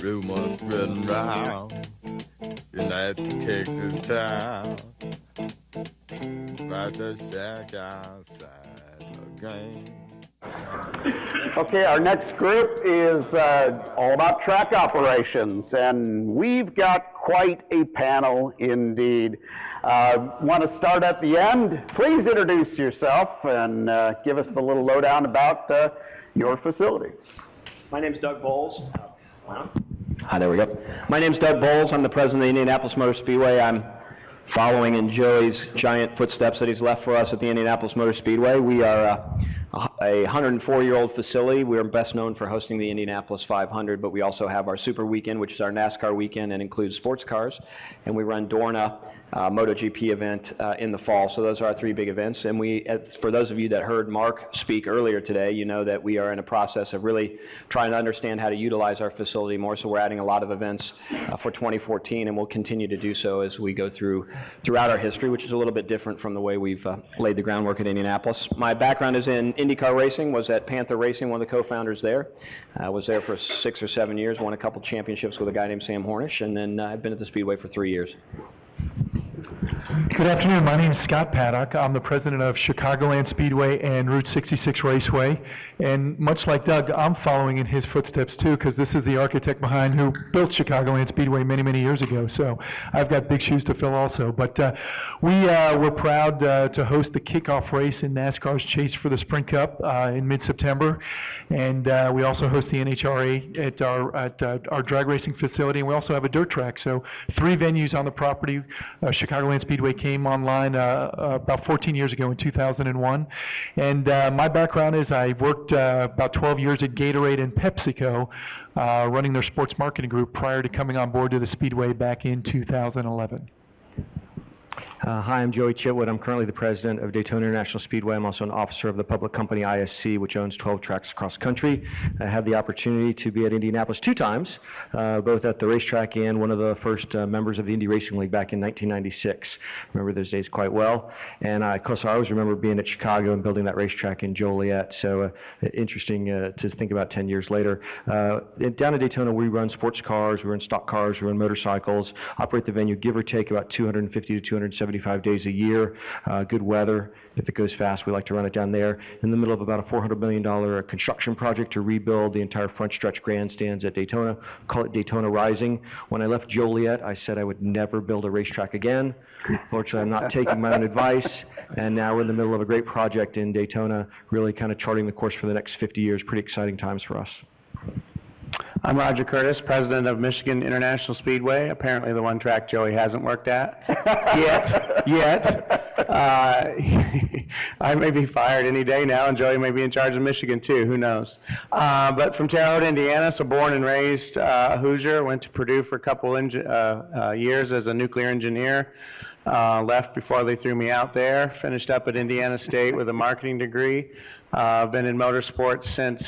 rumors spreading round in that Texas town about the shack outside the game. Okay, our next group is all about track operations, and we've got quite a panel indeed. Want to start at the end? Please introduce yourself and give us a little lowdown about your facility. My name's Doug Bowles. Hi, there we go. My name's Doug Bowles. I'm the president of the Indianapolis Motor Speedway. I'm following in Joey's giant footsteps that he's left for us at the Indianapolis Motor Speedway. We are a 104-year-old facility. We're best known for hosting the Indianapolis 500, but we also have our Super Weekend, which is our NASCAR weekend and includes sports cars. And we run Dorna MotoGP event in the fall. So those are our three big events. And we, for those of you that heard Mark speak earlier today, you know that we are in a process of really trying to understand how to utilize our facility more. So we're adding a lot of events for 2014, and we'll continue to do so as we go throughout our history, which is a little bit different from the way we've laid the groundwork at Indianapolis. My background is in IndyCar racing, was at Panther Racing, one of the co-founders there. I was there for 6 or 7 years, won a couple championships with a guy named Sam Hornish, and then I've been at the Speedway for 3 years. Good afternoon. My name is Scott Paddock. I'm the president of Chicagoland Speedway and Route 66 Raceway. And much like Doug, I'm following in his footsteps too, because this is the architect behind who built Chicagoland Speedway many, many years ago. So I've got big shoes to fill also. But we're proud to host the kickoff race in NASCAR's Chase for the Sprint Cup in mid-September. And we also host the NHRA at our drag racing facility. And we also have a dirt track. So 3 venues on the property. Chicagoland Speedway came online about 14 years ago in 2001. And my background is I worked about 12 years at Gatorade and PepsiCo running their sports marketing group prior to coming on board to the Speedway back in 2011. Hi, I'm Joey Chitwood. I'm currently the president of Daytona International Speedway. I'm also an officer of the public company ISC, which owns 12 tracks across country. I had the opportunity to be at Indianapolis 2 times, both at the racetrack and one of the first members of the Indy Racing League back in 1996. Remember those days quite well. And of course, I always remember being at Chicago and building that racetrack in Joliet. So interesting to think about 10 years later. Down at Daytona, we run sports cars, we run stock cars, we run motorcycles, operate the venue give or take about 250 to 275 days a year. Good weather. If it goes fast, we like to run it down there. In the middle of about a $400 million construction project to rebuild the entire front stretch grandstands at Daytona. Call it Daytona Rising. When I left Joliet, I said I would never build a racetrack again. Fortunately, I'm not taking my own advice. And now we're in the middle of a great project in Daytona, really kind of charting the course for the next 50 years. Pretty exciting times for us. I'm Roger Curtis, president of Michigan International Speedway, apparently the one track Joey hasn't worked at yet. I may be fired any day now, and Joey may be in charge of Michigan too, who knows. But from Terre Haute, Indiana, so born and raised Hoosier, went to Purdue for a couple years as a nuclear engineer. Left before they threw me out there, finished up at Indiana State with a marketing degree. Been in motorsports since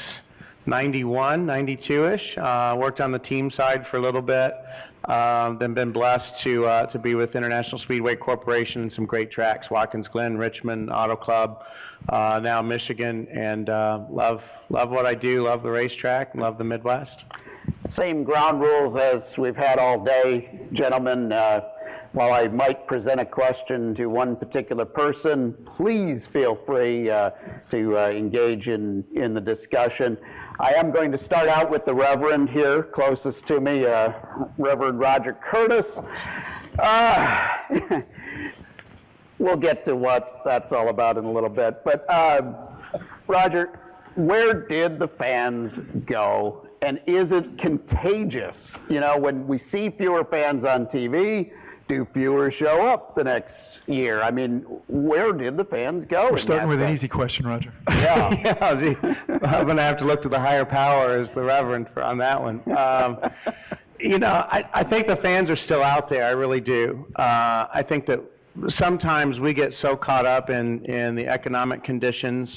91, 92-ish. Worked on the team side for a little bit. Then been blessed to be with International Speedway Corporation and some great tracks, Watkins Glen, Richmond, Auto Club, now Michigan, and love what I do, love the racetrack, and love the Midwest. Same ground rules as we've had all day, gentlemen. While I might present a question to one particular person, please feel free to engage in the discussion. I am going to start out with the Reverend here, closest to me, Reverend Roger Curtis. We'll get to what that's all about in a little bit. But Roger, where did the fans go? And is it contagious? You know, when we see fewer fans on TV, do fewer show up the next year? I mean, where did the fans go? We're starting with an easy question, Roger. Yeah, I'm going to have to look to the higher power as the Reverend on that one. You know, I think the fans are still out there. I really do. I think that sometimes we get so caught up in the economic conditions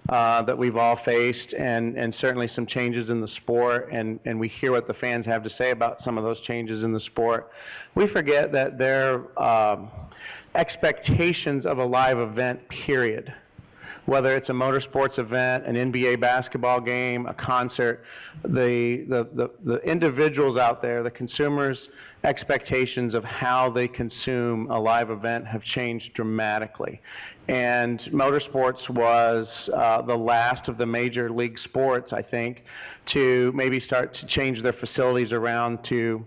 that we've all faced, and certainly some changes in the sport, and we hear what the fans have to say about some of those changes in the sport. We forget that their expectations of a live event, period, whether it's a motorsports event, an NBA basketball game, a concert, the individuals out there, the consumers' expectations of how they consume a live event have changed dramatically. And motorsports was the last of the major league sports, I think, to maybe start to change their facilities around to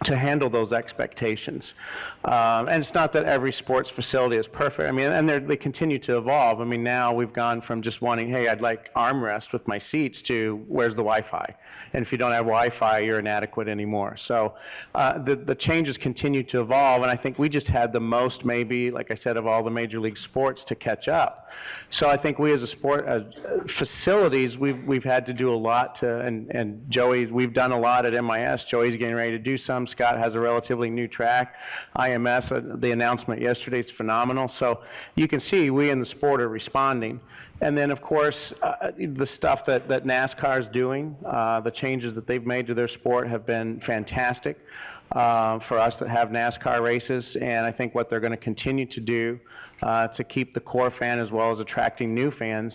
handle those expectations. And it's not that every sports facility is perfect. I mean, and they continue to evolve. I mean, now we've gone from just wanting, hey, I'd like armrest with my seats, to where's the Wi-Fi? And if you don't have Wi-Fi, you're inadequate anymore. So the changes continue to evolve, and I think we just had the most, maybe, like I said, of all the major league sports to catch up. So I think we as a sport, facilities, we've had to do a lot to, and Joey, we've done a lot at MIS. Joey's getting ready to do some. Scott has a relatively new track. IMS, the announcement yesterday is phenomenal. So you can see we in the sport are responding. And then, of course, the stuff that NASCAR is doing, the changes that they've made to their sport have been fantastic for us that have NASCAR races. And I think what they're going to continue to do to keep the core fan as well as attracting new fans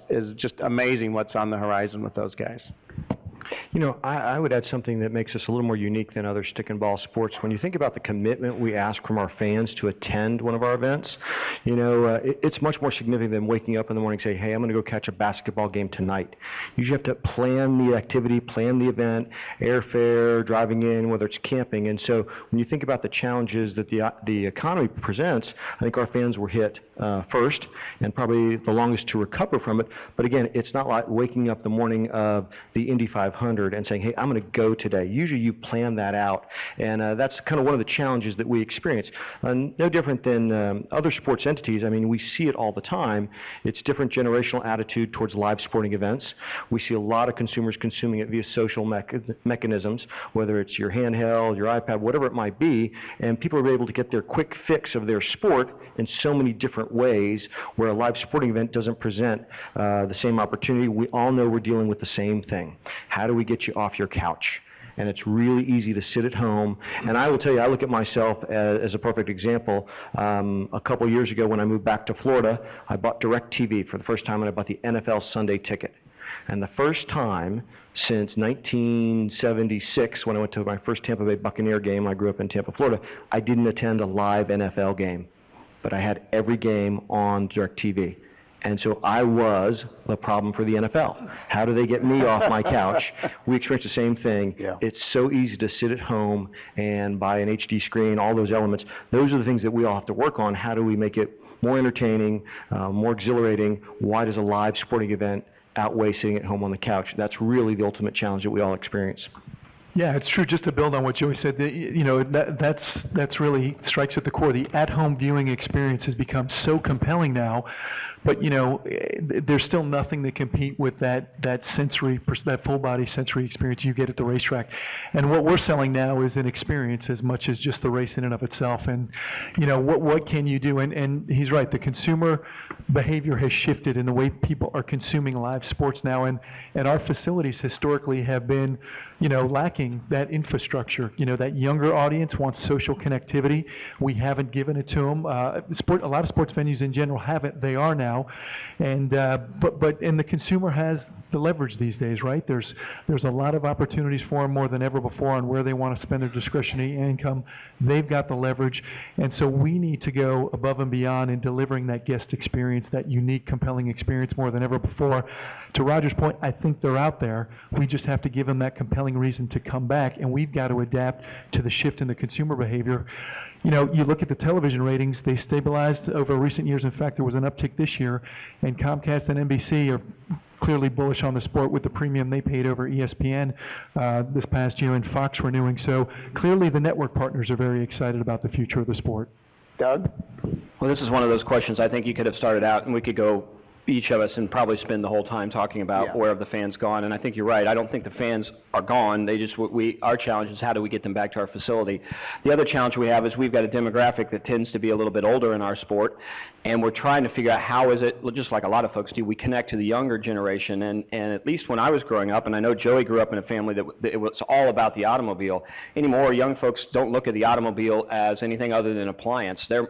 is just amazing what's on the horizon with those guys. You know, I would add something that makes us a little more unique than other stick and ball sports. When you think about the commitment we ask from our fans to attend one of our events, you know, it's much more significant than waking up in the morning and say, hey, I'm going to go catch a basketball game tonight. You usually have to plan the activity, plan the event, airfare, driving in, whether it's camping. And so when you think about the challenges that the economy presents, I think our fans were hit first and probably the longest to recover from it. But again, it's not like waking up the morning of the Indy 500 and saying, hey, I'm going to go today. Usually you plan that out, and that's kind of one of the challenges that we experience. No different than other sports entities. I mean, we see it all the time. It's different generational attitude towards live sporting events. We see a lot of consumers consuming it via social mechanisms, whether it's your handheld, your iPad, whatever it might be, and people are able to get their quick fix of their sport in so many different ways, where a live sporting event doesn't present the same opportunity. We all know we're dealing with the same thing. How do we get you off your couch? And it's really easy to sit at home. And I will tell you, I look at myself as a perfect example. A couple years ago when I moved back to Florida, I bought DirecTV for the first time, and I bought the NFL Sunday ticket. And the first time since 1976, when I went to my first Tampa Bay Buccaneer game, I grew up in Tampa, Florida, I didn't attend a live NFL game. But I had every game on DirecTV. And so I was the problem for the NFL. How do they get me off my couch? We experienced the same thing. Yeah. It's so easy to sit at home and buy an HD screen, all those elements. Those are the things that we all have to work on. How do we make it more entertaining, more exhilarating? Why does a live sporting event outweigh sitting at home on the couch? That's really the ultimate challenge that we all experience. Yeah, it's true. Just to build on what Joey said, you know, that's really strikes at the core. The at-home viewing experience has become so compelling now, but you know, there's still nothing to compete with that sensory, that full body sensory experience you get at the racetrack. And what we're selling now is an experience as much as just the race in and of itself. And you know, what can you do? And he's right. The consumer behavior has shifted in the way people are consuming live sports now, and our facilities historically have been, you know, lacking that infrastructure. You know, that younger audience wants social connectivity. We haven't given it to them. A lot of sports venues in general haven't. They are now, and but the consumer has the leverage these days, right? There's a lot of opportunities for them more than ever before on where they want to spend their discretionary income. They've got the leverage, and so we need to go above and beyond in delivering that guest experience, that unique, compelling experience more than ever before. To Roger's point, I think they're out there. We just have to give them that compelling reason to come back, and we've got to adapt to the shift in the consumer behavior. You know, you look at the television ratings, they stabilized over recent years. In fact, there was an uptick this year, and Comcast and NBC are clearly bullish on the sport with the premium they paid over ESPN this past year, and Fox renewing. So clearly the network partners are very excited about the future of the sport. Doug? Well, this is one of those questions I think you could have started out, and we could go each of us and probably spend the whole time talking about where have the fans gone. And I think you're right. I don't think the fans are gone. They just our challenge is how do we get them back to our facility. The other challenge we have is we've got a demographic that tends to be a little bit older in our sport, and we're trying to figure out how is it, just like a lot of folks do, we connect to the younger generation. And at least when I was growing up, and I know Joey grew up in a family that it was all about the automobile. Anymore, young folks don't look at the automobile as anything other than an appliance. They're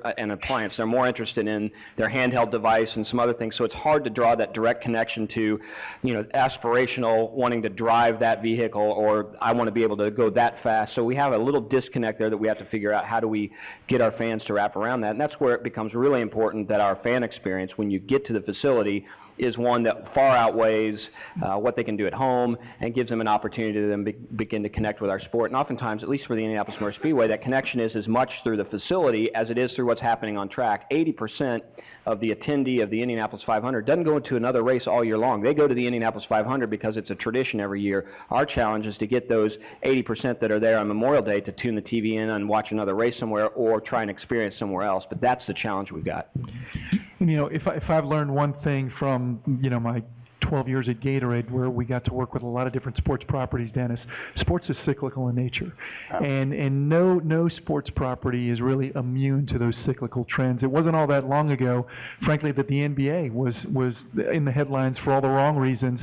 more interested in their handheld device and some other things. So it's hard to draw that direct connection to, aspirational, wanting to drive that vehicle, or I want to be able to go that fast. So we have a little disconnect there that we have to figure out how do we get our fans to wrap around that. And that's where it becomes really important that our fan experience, when you get to the facility, is one that far outweighs what they can do at home and gives them an opportunity to then begin to connect with our sport. And oftentimes, at least for the Indianapolis Motor Speedway, that connection is as much through the facility as it is through what's happening on track. 80% of the attendee of the Indianapolis 500 doesn't go into another race all year long. They go to the Indianapolis 500 because it's a tradition every year. Our challenge is to get those 80% that are there on Memorial Day to tune the TV in and watch another race somewhere or try and experience somewhere else. But that's the challenge we've got. If I've learned one thing from, my 12 years at Gatorade, where we got to work with a lot of different sports properties, Dennis, sports is cyclical in nature. And no sports property is really immune to those cyclical trends. It wasn't all that long ago, frankly, that the NBA was in the headlines for all the wrong reasons.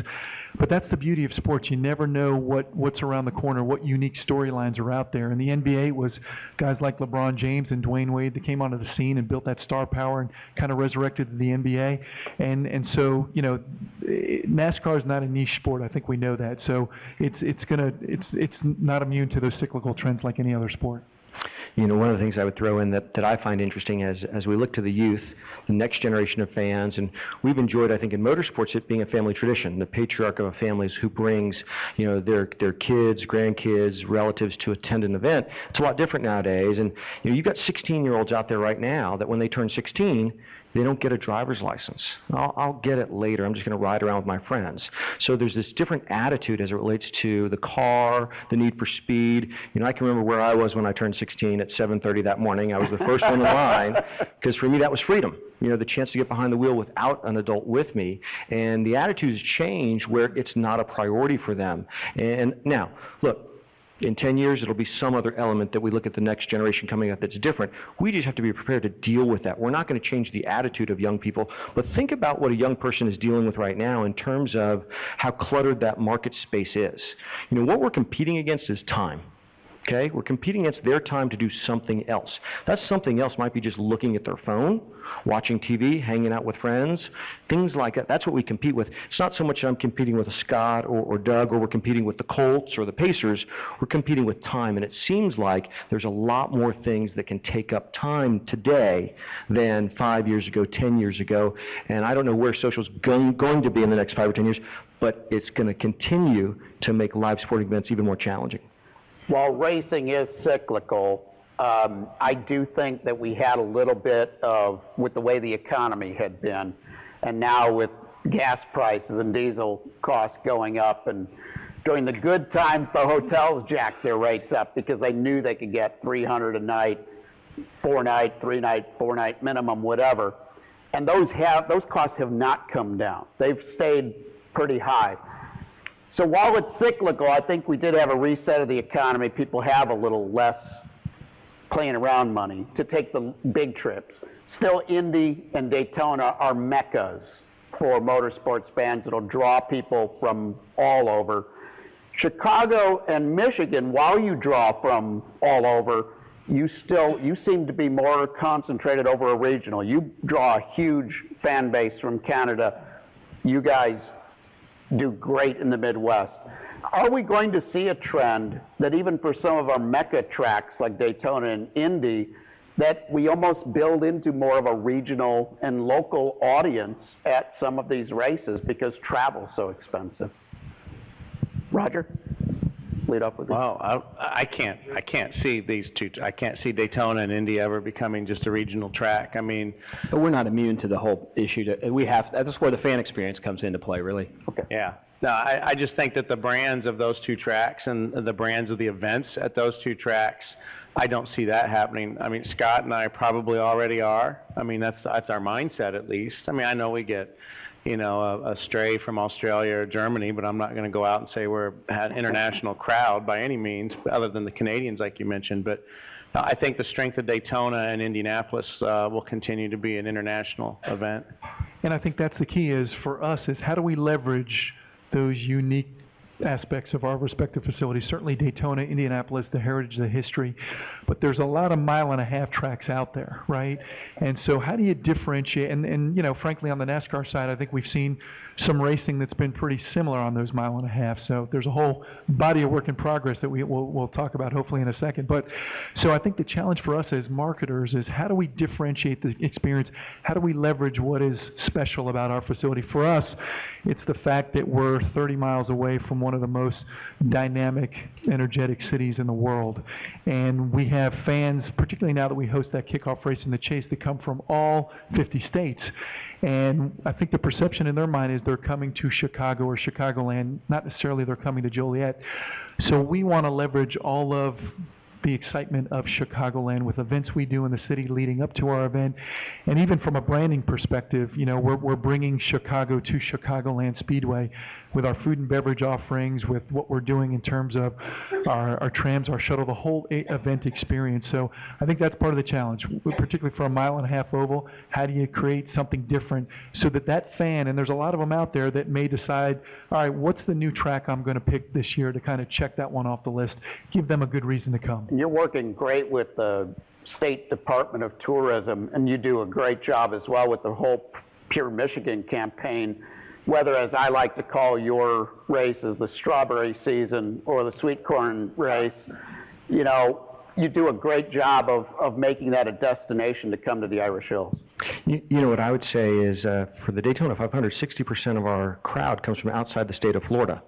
But that's the beauty of sports. You never know what's around the corner, what unique storylines are out there. And the NBA was guys like LeBron James and Dwayne Wade that came onto the scene and built that star power and kind of resurrected the NBA. And so, NASCAR is not a niche sport. I think we know that. So it's not immune to those cyclical trends like any other sport. One of the things I would throw in that I find interesting as we look to the youth, the next generation of fans, and we've enjoyed, I think, in motorsports it being a family tradition. The patriarch of a family is who brings, their kids, grandkids, relatives to attend an event. It's a lot different nowadays, and you've got 16-year-olds out there right now that when they turn 16, they don't get a driver's license. I'll get it later. I'm just going to ride around with my friends. So there's this different attitude as it relates to the car, the need for speed. I can remember where I was when I turned 16 at 7:30 that morning. I was the first one in line because for me that was freedom. The chance to get behind the wheel without an adult with me. And the attitudes change where it's not a priority for them. And now, look, in 10 years, it'll be some other element that we look at the next generation coming up that's different. We just have to be prepared to deal with that. We're not going to change the attitude of young people, but think about what a young person is dealing with right now in terms of how cluttered that market space is. What we're competing against is time. Okay? We're competing against their time to do something else. That something else might be just looking at their phone, watching TV, hanging out with friends, things like that. That's what we compete with. It's not so much I'm competing with a Scott or Doug, or we're competing with the Colts or the Pacers. We're competing with time, and it seems like there's a lot more things that can take up time today than 5 years ago, 10 years ago, and I don't know where social's going to be in the next 5 or 10 years, but it's going to continue to make live sporting events even more challenging. While racing is cyclical, I do think that we had a little bit of, with the way the economy had been, and now with gas prices and diesel costs going up, and during the good times, the hotels jacked their rates up because they knew they could get $300 a night, 4-night, 3-night, 4-night minimum, whatever. And those costs have not come down. They've stayed pretty high. So while it's cyclical, I think we did have a reset of the economy. People have a little less playing around money to take the big trips. Still, Indy and Daytona are meccas for motorsports fans. It'll draw people from all over. Chicago and Michigan, while you draw from all over, you seem to be more concentrated over a regional. You draw a huge fan base from Canada. You guys do great in the Midwest. Are we going to see a trend that even for some of our mecca tracks like Daytona and Indy, that we almost build into more of a regional and local audience at some of these races because travel's so expensive? Roger, lead off with you. Well, I can't see these two. I can't see Daytona and Indy ever becoming just a regional track. I mean, but we're not immune to the whole issue. That's where the fan experience comes into play, really. Okay. Yeah. No, I just think that the brands of those two tracks and the brands of the events at those two tracks, I don't see that happening. I mean, Scott and I probably already are. I mean, that's our mindset at least. I mean, I know we get, a stray from Australia or Germany, but I'm not going to go out and say we're an international crowd by any means, other than the Canadians, like you mentioned. But I think the strength of Daytona and Indianapolis will continue to be an international event. And I think that's the key is for us is how do we leverage those unique aspects of our respective facilities. Certainly Daytona, Indianapolis, the heritage, the history, but there's a lot of mile-and-a-half tracks out there, right? And so how do you differentiate? And frankly, on the NASCAR side, I think we've seen some racing that's been pretty similar on those mile-and-a-half. So there's a whole body of work in progress that we'll talk about hopefully in a second. But so I think the challenge for us as marketers is how do we differentiate the experience? How do we leverage what is special about our facility? For us, it's the fact that we're 30 miles away from one of the most dynamic, energetic cities in the world. And we have fans, particularly now that we host that kickoff race in the Chase, that come from all 50 states. And I think the perception in their mind is they're coming to Chicago or Chicagoland, not necessarily they're coming to Joliet. So we want to leverage all of the excitement of Chicagoland with events we do in the city leading up to our event. And even from a branding perspective, we're bringing Chicago to Chicagoland Speedway with our food and beverage offerings, with what we're doing in terms of our trams, our shuttle, the whole event experience. So I think that's part of the challenge, particularly for a mile-and-a-half oval. How do you create something different so that fan, and there's a lot of them out there that may decide, all right, what's the new track I'm going to pick this year to kind of check that one off the list, give them a good reason to come. You're working great with the State Department of Tourism, and you do a great job as well with the whole Pure Michigan campaign, whether, as I like to call your races, the strawberry season or the sweet corn race. You do a great job of making that a destination to come to the Irish Hills. What I would say is for the Daytona 500, 60% of our crowd comes from outside the state of Florida.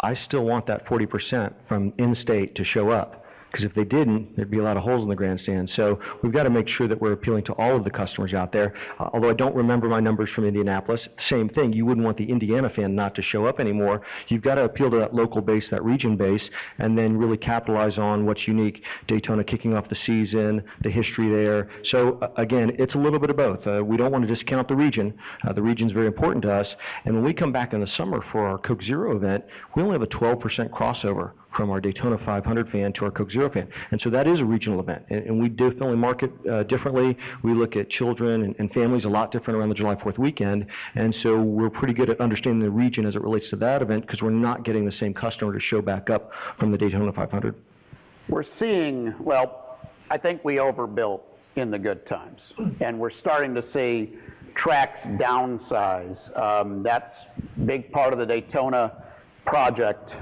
I still want that 40% from in-state to show up. Because if they didn't, there'd be a lot of holes in the grandstand. So we've got to make sure that we're appealing to all of the customers out there. Although I don't remember my numbers from Indianapolis, same thing. You wouldn't want the Indiana fan not to show up anymore. You've got to appeal to that local base, that region base, and then really capitalize on what's unique. Daytona kicking off the season, the history there. So again, it's a little bit of both. We don't want to discount the region. The region's very important to us. And when we come back in the summer for our Coke Zero event, we only have a 12% crossover from our Daytona 500 fan to our Coke Zero fan. And so that is a regional event. And we definitely market differently. We look at children and families a lot different around the July 4th weekend. And so we're pretty good at understanding the region as it relates to that event because we're not getting the same customer to show back up from the Daytona 500. We're seeing, I think we overbuilt in the good times. And we're starting to see tracks downsize. That's a big part of the Daytona project.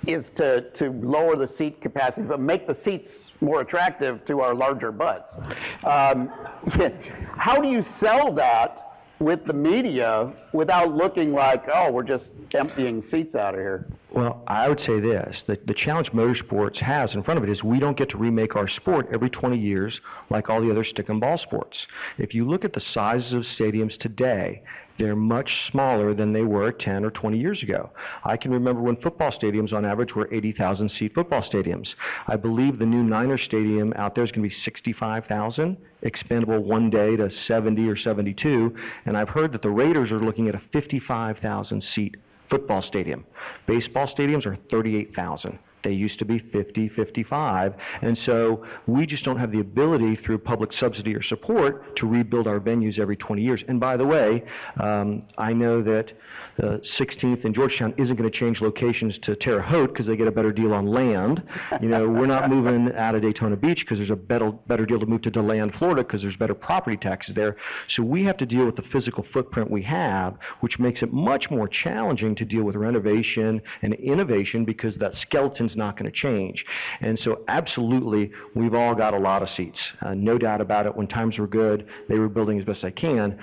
Is to lower the seat capacity, but make the seats more attractive to our larger butts. How do you sell that with the media without looking like, oh, we're just emptying seats out of here? Well, I would say this, the challenge motorsports has in front of it is we don't get to remake our sport every 20 years like all the other stick and ball sports. If you look at the sizes of stadiums today, they're much smaller than they were 10 or 20 years ago. I can remember when football stadiums on average were 80,000 seat football stadiums. I believe the new Niner Stadium out there is going to be 65,000, expandable one day to 70 or 72, and I've heard that the Raiders are looking at a 55,000 seat football stadium. Baseball stadiums are 38,000. They used to be 50, 55, and so we just don't have the ability through public subsidy or support to rebuild our venues every 20 years. And by the way, I know that 16th and Georgetown isn't going to change locations to Terre Haute because they get a better deal on land. We're not moving out of Daytona Beach because there's a better deal to move to DeLand, Florida because there's better property taxes there. So we have to deal with the physical footprint we have, which makes it much more challenging to deal with renovation and innovation because that skeleton's not going to change. And so absolutely, we've all got a lot of seats. No doubt about it. When times were good, they were building as best I can.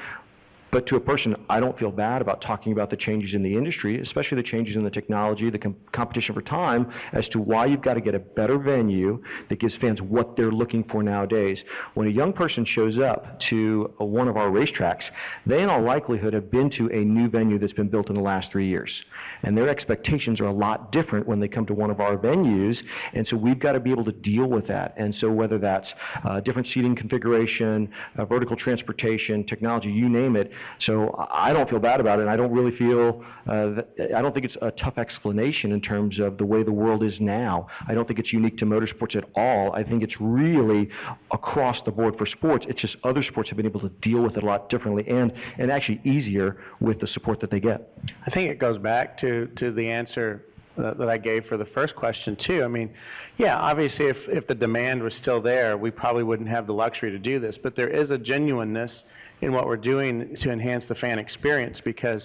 But to a person, I don't feel bad about talking about the changes in the industry, especially the changes in the technology, the competition for time, as to why you've got to get a better venue that gives fans what they're looking for nowadays. When a young person shows up to one of our racetracks, they in all likelihood have been to a new venue that's been built in the last 3 years. And their expectations are a lot different when they come to one of our venues, and so we've got to be able to deal with that. And so whether that's different seating configuration, vertical transportation, technology, you name it, So I don't feel bad about it, and I don't really feel, I don't think it's a tough explanation in terms of the way the world is now. I don't think it's unique to motorsports at all. I think it's really across the board for sports. It's just other sports have been able to deal with it a lot differently and actually easier with the support that they get. I think it goes back to the answer that I gave for the first question too. I mean, yeah, obviously if the demand was still there, we probably wouldn't have the luxury to do this, but there is a genuineness in what we're doing to enhance the fan experience, because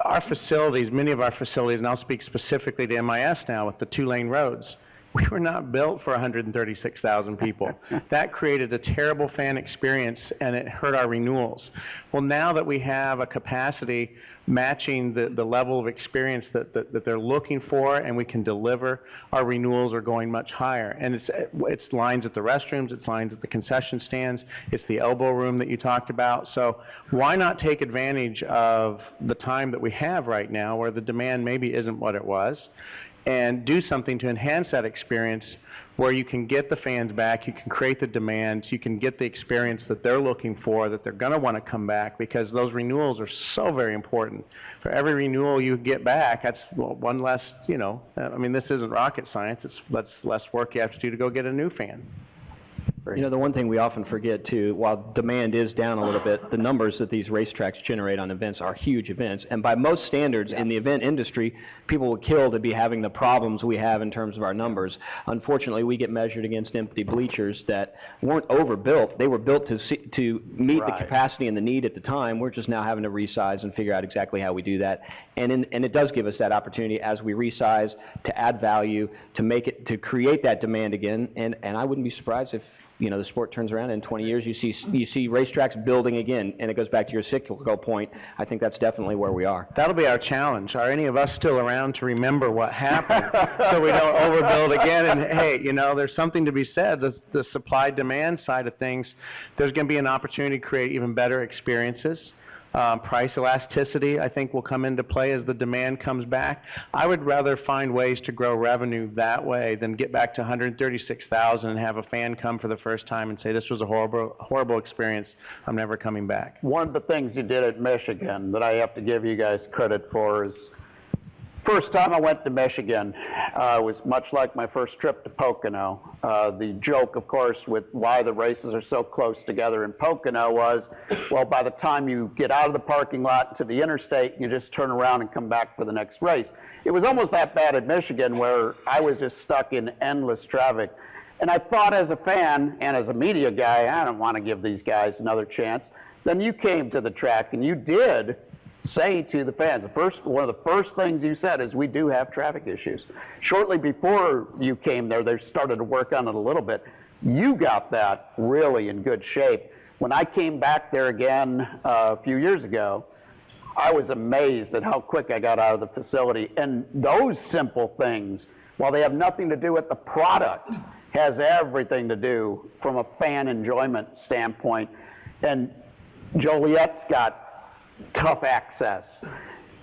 our facilities, many of our facilities, and I'll speak specifically to MIS now with the 2-lane roads, we were not built for 136,000 people. That created a terrible fan experience, and it hurt our renewals. Well, now that we have a capacity matching the level of experience that they're looking for, and we can deliver, our renewals are going much higher. And it's lines at the restrooms, it's lines at the concession stands, it's the elbow room that you talked about. So why not take advantage of the time that we have right now where the demand maybe isn't what it was, and do something to enhance that experience where you can get the fans back, you can create the demand, you can get the experience that they're looking for, that they're going to want to come back, because those renewals are so very important. For every renewal you get back, that's one less, I mean, this isn't rocket science, it's less work you have to do to go get a new fan. The one thing we often forget, too, while demand is down a little bit, the numbers that these racetracks generate on events are huge events. And by most standards in the event industry, people would kill to be having the problems we have in terms of our numbers. Unfortunately, we get measured against empty bleachers that weren't overbuilt. They were built to meet the capacity and the need at the time. We're just now having to resize and figure out exactly how we do that. And it does give us that opportunity as we resize to add value, to create that demand again. And I wouldn't be surprised if the sport turns around in 20 years, you see racetracks building again, and it goes back to your cyclical point. I think that's definitely where we are. That'll be our challenge. Are any of us still around to remember what happened so we don't overbuild again? And hey, there's something to be said. The supply-demand side of things, there's going to be an opportunity to create even better experiences. Price elasticity, I think, will come into play as the demand comes back. I would rather find ways to grow revenue that way than get back to 136,000 and have a fan come for the first time and say, this was a horrible experience, I'm never coming back. One of the things you did at Michigan that I have to give you guys credit for is, first time I went to Michigan was much like my first trip to Pocono. The joke, of course, with why the races are so close together in Pocono was, well, by the time you get out of the parking lot to the interstate, you just turn around and come back for the next race. It was almost that bad at Michigan, where I was just stuck in endless traffic. And I thought, as a fan and as a media guy, I don't want to give these guys another chance. Then you came to the track, and you did say to the fans, one of the first things you said is, we do have traffic issues. Shortly before you came there, they started to work on it a little bit. You got that really in good shape. When I came back there again a few years ago, I was amazed at how quick I got out of the facility. And those simple things, while they have nothing to do with the product, has everything to do from a fan enjoyment standpoint. And Joliet's got tough access.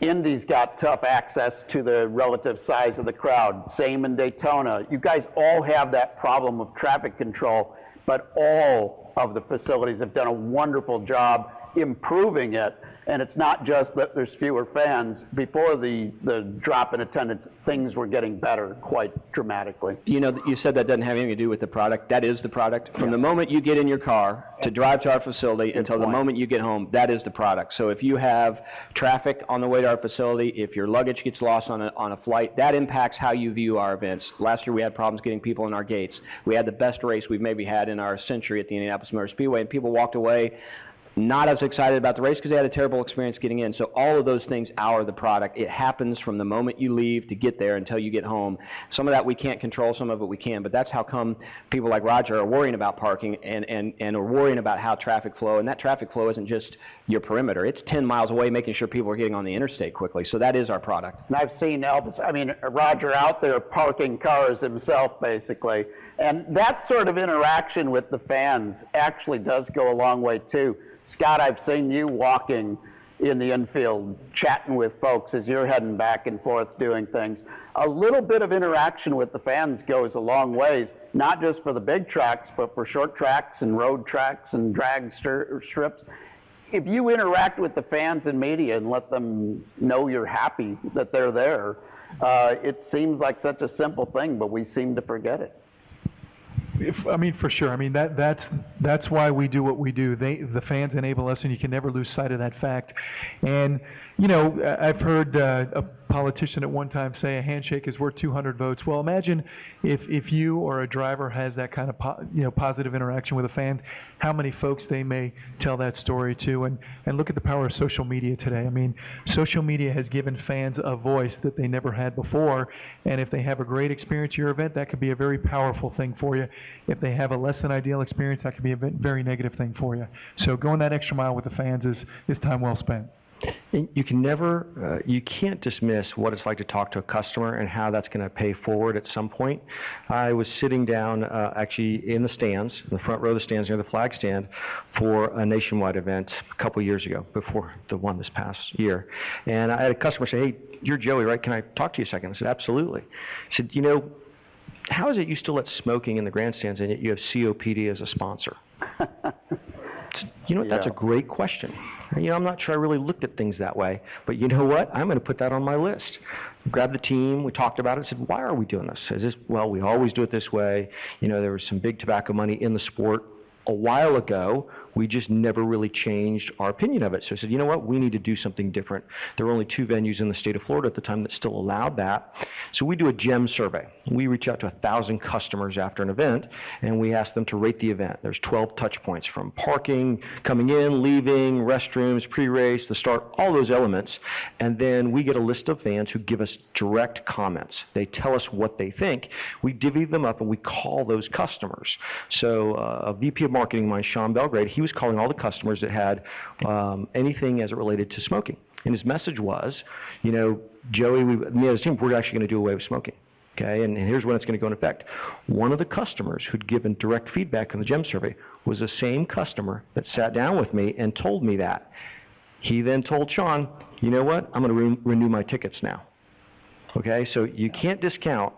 Indy's got tough access to the relative size of the crowd. Same in Daytona. You guys all have that problem of traffic control, but all of the facilities have done a wonderful job improving it. And it's not just that there's fewer fans. Before the drop in attendance, things were getting better quite dramatically. You said that doesn't have anything to do with the product. That is the product. From the moment you get in your car to drive to our facility until the moment you get home, that is the product. So if you have traffic on the way to our facility, if your luggage gets lost on a flight, that impacts how you view our events. Last year we had problems getting people in our gates. We had the best race we've maybe had in our century at the Indianapolis Motor Speedway, and people walked away not as excited about the race because they had a terrible experience getting in. So all of those things are the product. It happens from the moment you leave to get there until you get home. Some of that we can't control, some of it we can, but that's how come people like Roger are worrying about parking and are worrying about how traffic flow. And that traffic flow isn't just your perimeter. It's 10 miles away, making sure people are getting on the interstate quickly. So that is our product. And I've seen Roger out there parking cars himself, basically. And that sort of interaction with the fans actually does go a long way, too. Scott, I've seen you walking in the infield, chatting with folks as you're heading back and forth doing things. A little bit of interaction with the fans goes a long ways, not just for the big tracks, but for short tracks and road tracks and drag strips. if you interact with the fans and media and let them know you're happy that they're there, it seems like such a simple thing, but we seem to forget it. For sure. That's why we do what we do. The fans enable us, and you can never lose sight of that fact. And, I've heard a politician at one time say a handshake is worth 200 votes. Well, imagine if you or a driver has that kind of positive interaction with a fan, how many folks they may tell that story to. And look at the power of social media today. Social media has given fans a voice that they never had before, and if they have a great experience at your event, that could be a very powerful thing for you. If they have a less than ideal experience, that could be a very negative thing for you. So going that extra mile with the fans is time well spent. And you can never, you can't dismiss what it's like to talk to a customer and how that's going to pay forward at some point. I was sitting down actually in the stands, in the front row of the stands near the flag stand for a nationwide event a couple years ago, before the one this past year. And I had a customer say, "Hey, you're Joey, right? Can I talk to you a second?" I said, "Absolutely." I said, how is it you still let smoking in the grandstands and yet you have COPD as a sponsor? That's a great question. I'm not sure I really looked at things that way, but you know what? I'm going to put that on my list. Grabbed the team, we talked about it, said, why are we doing this? I said, well, we always do it this way. There was some big tobacco money in the sport a while ago. We just never really changed our opinion of it. So I said, you know what? We need to do something different. There were only 2 venues in the state of Florida at the time that still allowed that. So we do a GEM survey. We reach out to 1,000 customers after an event, and we ask them to rate the event. There's 12 touch points, from parking, coming in, leaving, restrooms, pre-race, the start, all those elements. And then we get a list of fans who give us direct comments. They tell us what they think. We divvy them up, and we call those customers. So a VP of marketing of mine, Sean Belgrade, he was calling all the customers that had anything as it related to smoking. And his message was, Joey, me as a team, we're actually going to do away with smoking. Okay, and here's when it's going to go into effect. One of the customers who'd given direct feedback on the GEM survey was the same customer that sat down with me and told me that. He then told Sean, you know what, I'm going to renew my tickets now. Okay, so you can't discount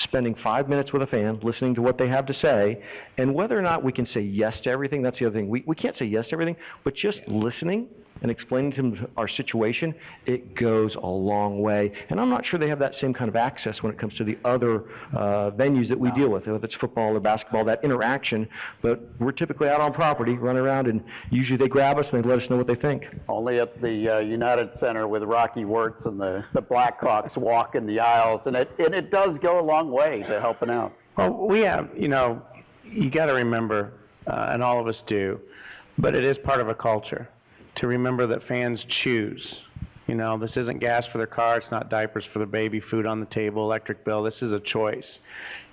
spending 5 minutes with a fan, listening to what they have to say, and whether or not we can say yes to everything, that's the other thing. We can't say yes to everything, but just listening and explaining to them our situation, it goes a long way. And I'm not sure they have that same kind of access when it comes to the other venues that we deal with, whether it's football or basketball, that interaction. But we're typically out on property, running around, and usually they grab us and they let us know what they think. Only at the United Center with Rocky Wirtz and the Blackhawks walk in the aisles, and it does go a long way to helping out. Well, we have, you got to remember, and all of us do, but it is part of a culture, to remember that fans choose. This isn't gas for their car, it's not diapers for their baby, food on the table, electric bill. This is a choice.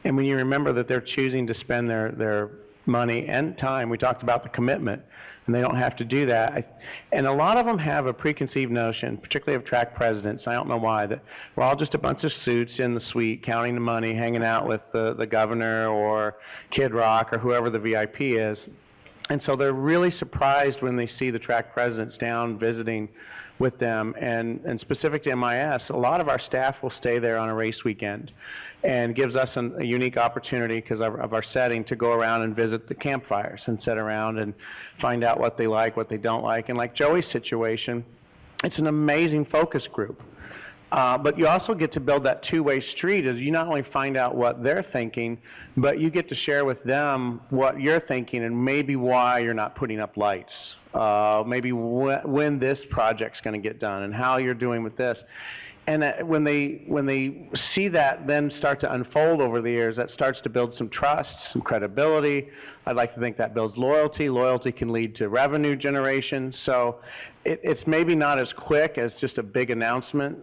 And when you remember that they're choosing to spend their money and time, we talked about the commitment, and they don't have to do that. And a lot of them have a preconceived notion, particularly of track presidents, I don't know why, that we're all just a bunch of suits in the suite, counting the money, hanging out with the governor or Kid Rock or whoever the VIP is. And so they're really surprised when they see the track presidents down visiting with them. And specific to MIS, a lot of our staff will stay there on a race weekend, and gives us a unique opportunity because of our setting to go around and visit the campfires and sit around and find out what they like, what they don't like. And like Joey's situation, it's an amazing focus group. But you also get to build that two-way street, as you not only find out what they're thinking, but you get to share with them what you're thinking and maybe why you're not putting up lights, maybe when this project's going to get done and how you're doing with this. And when they see that then start to unfold over the years, that starts to build some trust, some credibility. I'd like to think that builds loyalty. Loyalty can lead to revenue generation. So it's maybe not as quick as just a big announcement,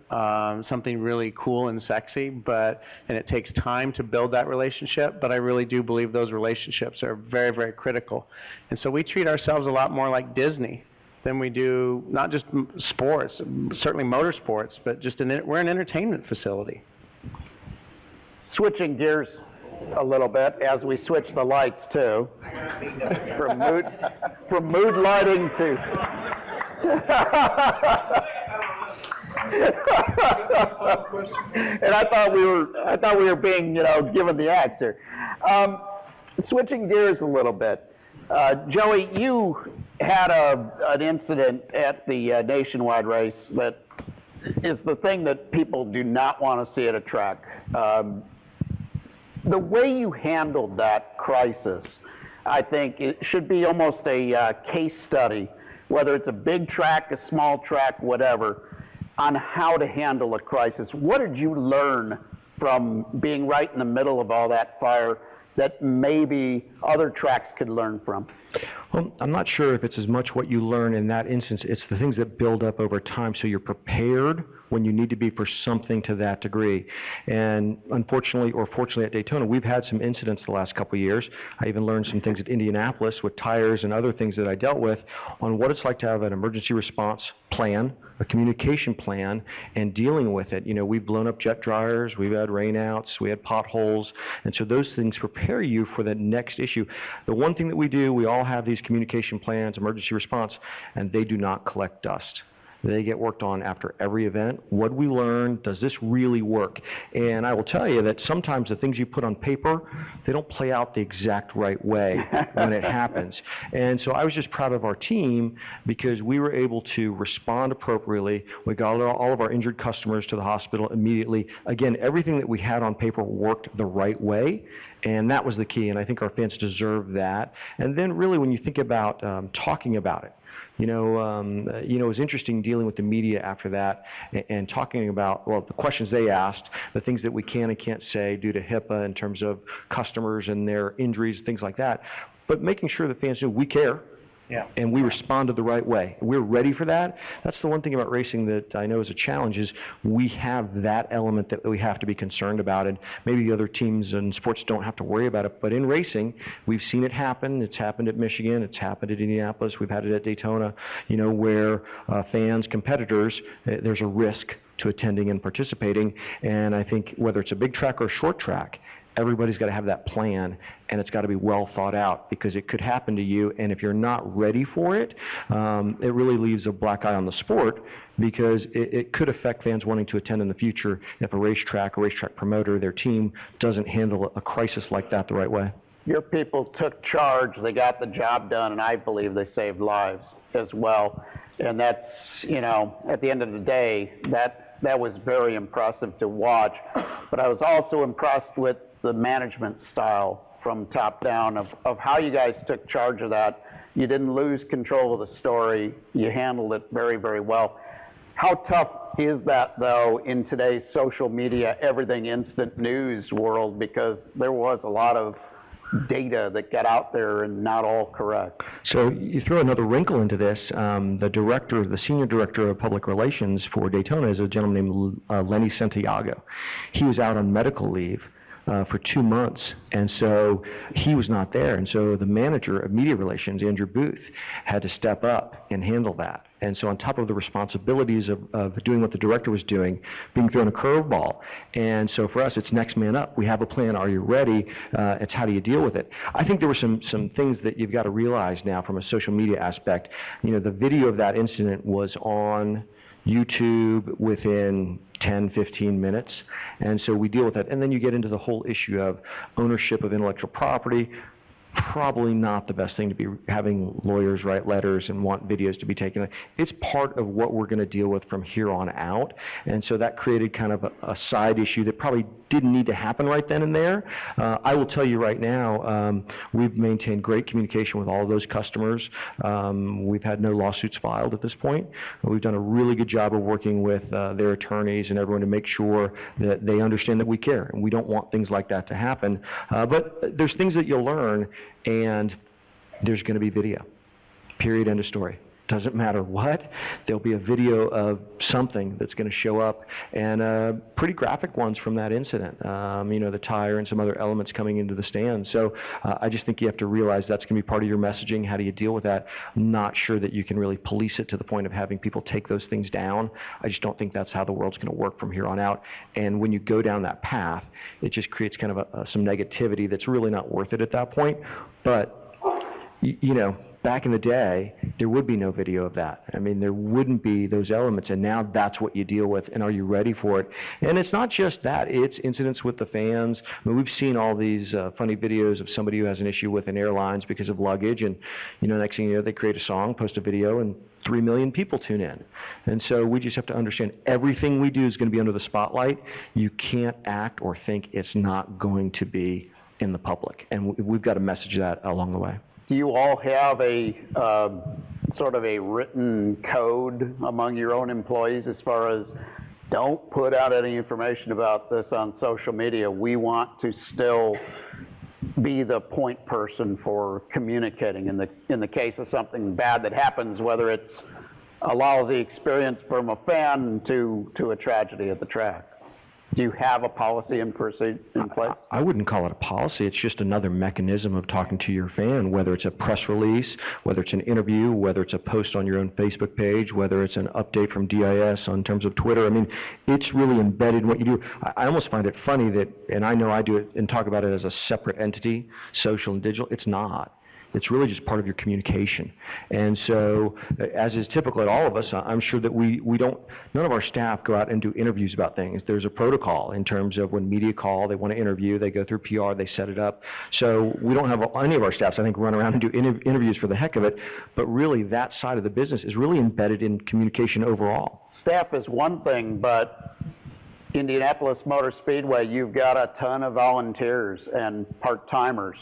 something really cool and sexy, and it takes time to build that relationship, but I really do believe those relationships are very, very critical. And so we treat ourselves a lot more like Disney than we do, not just sports, certainly motorsports, but we're an entertainment facility. Switching gears a little bit as we switch the lights too, from mood lighting to and I thought we were being given the answer. Switching gears a little bit, Joey, you had an incident at the nationwide race that is the thing that people do not want to see at a track. The way you handled that crisis, I think it should be almost a case study, whether it's a big track, a small track, whatever, on how to handle a crisis. What did you learn from being right in the middle of all that fire that maybe other tracks could learn from? Well, I'm not sure if it's as much what you learn in that instance. It's the things that build up over time, so you're prepared when you need to be for something to that degree. And unfortunately or fortunately at Daytona, we've had some incidents the last couple of years. I even learned some things at Indianapolis with tires and other things that I dealt with on what it's like to have an emergency response plan, a communication plan, and dealing with it. You know, we've blown up jet dryers, we've had rainouts, we had potholes, and so those things prepare you for the next issue. The one thing that we do, we all have these communication plans, emergency response, and they do not collect dust. They get worked on after every event. What did we learn? Does this really work? And I will tell you that sometimes the things you put on paper, they don't play out the exact right way when it happens. And so I was just proud of our team because we were able to respond appropriately. We got all of our injured customers to the hospital immediately. Again, everything that we had on paper worked the right way. And that was the key, and I think our fans deserve that. And then really when you think about talking about it, it was interesting dealing with the media after that and talking about, well, the questions they asked, the things that we can and can't say due to HIPAA in terms of customers and their injuries, things like that. But making sure the fans know we care. Yeah. And we responded the right way. We're ready for that. That's the one thing about racing that I know is a challenge is we have that element that we have to be concerned about, and maybe the other teams and sports don't have to worry about it. But in racing, we've seen it happen. It's happened at Michigan. It's happened at Indianapolis. We've had it at Daytona, where fans, competitors, there's a risk to attending and participating. And I think whether it's a big track or a short track, everybody's got to have that plan, and it's got to be well thought out because it could happen to you, and if you're not ready for it, it really leaves a black eye on the sport because it could affect fans wanting to attend in the future if a racetrack promoter, their team, doesn't handle a crisis like that the right way. Your people took charge, they got the job done, and I believe they saved lives as well. And that's, at the end of the day, that was very impressive to watch. But I was also impressed with the management style from top down of how you guys took charge of that. You didn't lose control of the story. You handled it very, very well. How tough is that, though, in today's social media, everything instant news world, because there was a lot of data that got out there and not all correct? So you throw another wrinkle into this. The senior director of public relations for Daytona is a gentleman named Lenny Santiago. He was out on medical leave for 2 months, and so he was not there. And so the manager of media relations, Andrew Booth, had to step up and handle that. And so on top of the responsibilities of doing what the director was doing, being thrown a curveball. And so for us, it's next man up. We have a plan. Are you ready? It's how do you deal with it? I think there were some things that you've got to realize now from a social media aspect. The video of that incident was on YouTube within 10, 15 minutes, and so we deal with that. And then you get into the whole issue of ownership of intellectual property. Probably not the best thing to be having lawyers write letters and want videos to be taken. It's part of what we're going to deal with from here on out, and so that created kind of a side issue that probably didn't need to happen right then and there. I will tell you right now, we've maintained great communication with all of those customers. We've had no lawsuits filed at this point. We've done a really good job of working with their attorneys and everyone to make sure that they understand that we care, and we don't want things like that to happen. But there's things that you'll learn, and there's going to be video. Period, end of story. Doesn't matter what, there'll be a video of something that's going to show up, and pretty graphic ones from that incident. The tire and some other elements coming into the stand. So I just think you have to realize that's going to be part of your messaging. How do you deal with that? I'm not sure that you can really police it to the point of having people take those things down. I just don't think that's how the world's going to work from here on out. And when you go down that path, it just creates kind of some negativity that's really not worth it at that point. But, back in the day, there would be no video of that. I mean, there wouldn't be those elements, and now that's what you deal with, and are you ready for it? And it's not just that, it's incidents with the fans. I mean, we've seen all these funny videos of somebody who has an issue with an airlines because of luggage, and, next thing you know, they create a song, post a video, and 3 million people tune in. And so we just have to understand everything we do is going to be under the spotlight. You can't act or think it's not going to be in the public. And we've got to message that along the way. Do you all have a sort of a written code among your own employees as far as don't put out any information about this on social media? We want to still be the point person for communicating in the case of something bad that happens, whether it's a lousy experience from a fan to a tragedy at the track. Do you have a policy in place? I wouldn't call it a policy. It's just another mechanism of talking to your fan, whether it's a press release, whether it's an interview, whether it's a post on your own Facebook page, whether it's an update from DIS on terms of Twitter. I mean, it's really embedded in what you do. I almost find it funny that, and I know I do it and talk about it as a separate entity, social and digital. It's not. It's really just part of your communication. And so, as is typical at all of us, I'm sure that we don't, none of our staff go out and do interviews about things. There's a protocol in terms of when media call, they want to interview, they go through PR, they set it up. So we don't have any of our staffs, I think, run around and do interviews for the heck of it, but really that side of the business is really embedded in communication overall. Staff is one thing, but Indianapolis Motor Speedway, you've got a ton of volunteers and part-timers.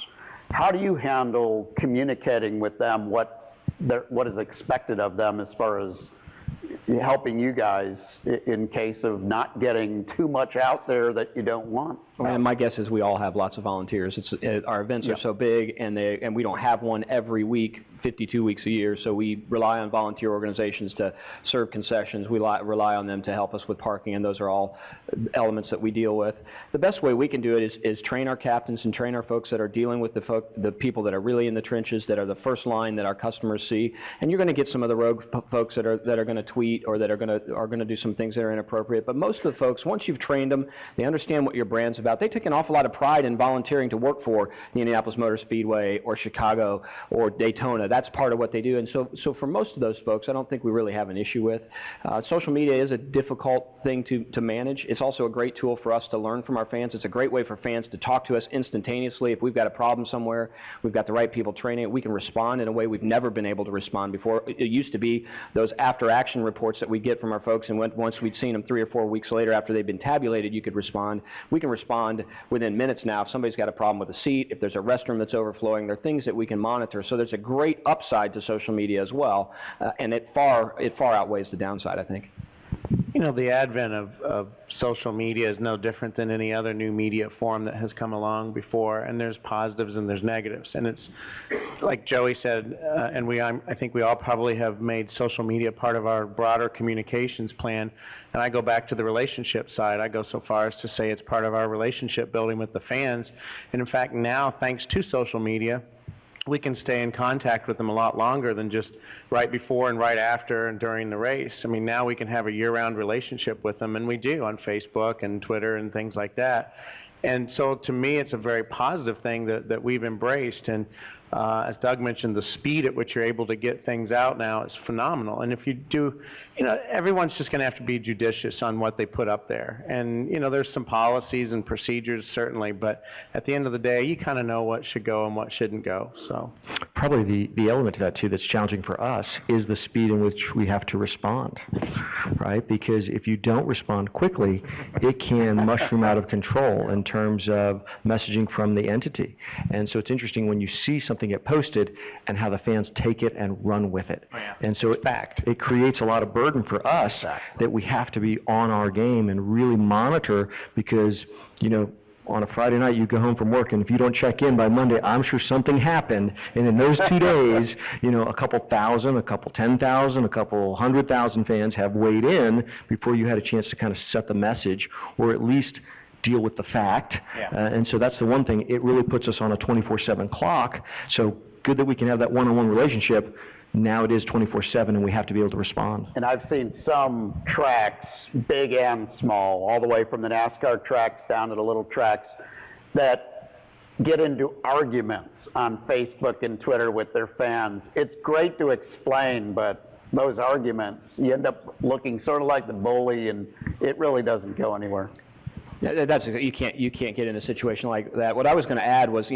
How do you handle communicating with them what is expected of them as far as helping you guys in case of not getting too much out there that you don't want? And my guess is we all have lots of volunteers. Our events are so big, and we don't have one every week, 52 weeks a year, so we rely on volunteer organizations to serve concessions. We rely on them to help us with parking, and those are all elements that we deal with. The best way we can do it is train our captains and train our folks that are dealing with the people that are really in the trenches, that are the first line that our customers see. And you're going to get some of the rogue folks that are going to tweet or that are going to do some things that are inappropriate. But most of the folks, once you've trained them, they understand what your brand's about. They take an awful lot of pride in volunteering to work for the Indianapolis Motor Speedway or Chicago or Daytona. That's part of what they do. And so for most of those folks, I don't think we really have an issue with. Social media is a difficult thing to manage. It's also a great tool for us to learn from our fans. It's a great way for fans to talk to us instantaneously. If we've got a problem somewhere, we've got the right people training it, we can respond in a way we've never been able to respond before. It used to be those after-action reports that we get from our folks, and once we'd seen them 3 or 4 weeks later after they'd been tabulated, you could respond. We can respond within minutes now. If somebody's got a problem with a seat, if there's a restroom that's overflowing, there are things that we can monitor. So there's a great upside to social media as well, and it far outweighs the downside, I think. You know, the advent of social media is no different than any other new media form that has come along before, and there's positives and there's negatives. And it's like Joey said, and I think we all probably have made social media part of our broader communications plan. And I go back to the relationship side. I go so far as to say it's part of our relationship building with the fans. And in fact, now, thanks to social media, we can stay in contact with them a lot longer than just right before and right after and during the race. I mean, now we can have a year-round relationship with them, and we do on Facebook and Twitter and things like that. And so to me, it's a very positive thing that we've embraced. And as Doug mentioned, the speed at which you're able to get things out now is phenomenal. And if you do, everyone's just going to have to be judicious on what they put up there. And, there's some policies and procedures, certainly, but at the end of the day, you kind of know what should go and what shouldn't go. So probably the element to that, too, that's challenging for us is the speed in which we have to respond, right? Because if you don't respond quickly, it can mushroom out of control in terms of messaging from the entity. And so it's interesting when you see something get posted and how the fans take it and run with it. Oh, yeah. And so it creates a lot of burden for us that we have to be on our game and really monitor because, on a Friday night you go home from work and if you don't check in by Monday, I'm sure something happened. And in those 2 days, a couple thousand, a couple 10,000, a couple 100,000 fans have weighed in before you had a chance to kind of set the message or at least deal with the fact. Yeah. And so that's the one thing. It really puts us on a 24/7 clock. So good that we can have that one-on-one relationship. Now it is 24/7, and we have to be able to respond. And I've seen some tracks, big and small, all the way from the NASCAR tracks down to the little tracks, that get into arguments on Facebook and Twitter with their fans. It's great to explain, but those arguments, you end up looking sort of like the bully, and it really doesn't go anywhere. That's you can't get in a situation like that. What I was going to add was,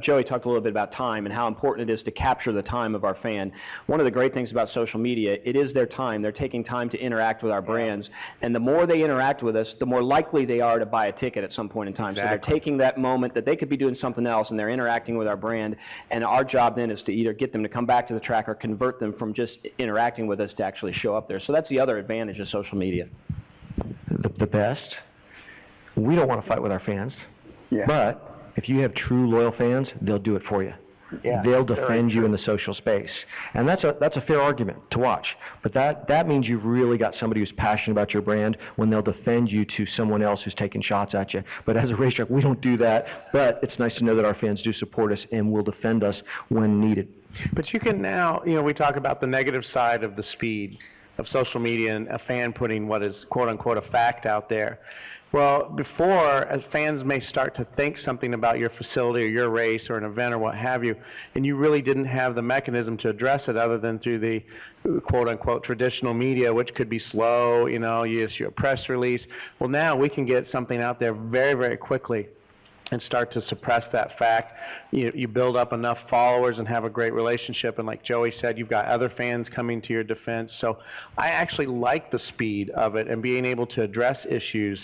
Joey talked a little bit about time and how important it is to capture the time of our fan. One of the great things about social media, it is their time. They're taking time to interact with our brands, and the more they interact with us, the more likely they are to buy a ticket at some point in time. Exactly. So they're taking that moment that they could be doing something else, and they're interacting with our brand. And our job then is to either get them to come back to the track or convert them from just interacting with us to actually show up there. So that's the other advantage of social media. The best. We don't want to fight with our fans, Yeah. but if you have true loyal fans, they'll do it for you. Yeah, They'll very defend you true. in the social space. And that's a fair argument to watch. But that means you've really got somebody who's passionate about your brand when they'll defend you to someone else who's taking shots at you. But as a racetrack, we don't do that. But it's nice to know that our fans do support us and will defend us when needed. But you can now, we talk about the negative side of the speed of social media and a fan putting what is quote-unquote a fact out there. Well, before, as fans may start to think something about your facility or your race or an event or what have you, and you really didn't have the mechanism to address it other than through the quote-unquote traditional media, which could be slow, you issue a press release. Well, now we can get something out there very, very quickly and start to suppress that fact. You build up enough followers and have a great relationship, and like Joey said, you've got other fans coming to your defense. So I actually like the speed of it and being able to address issues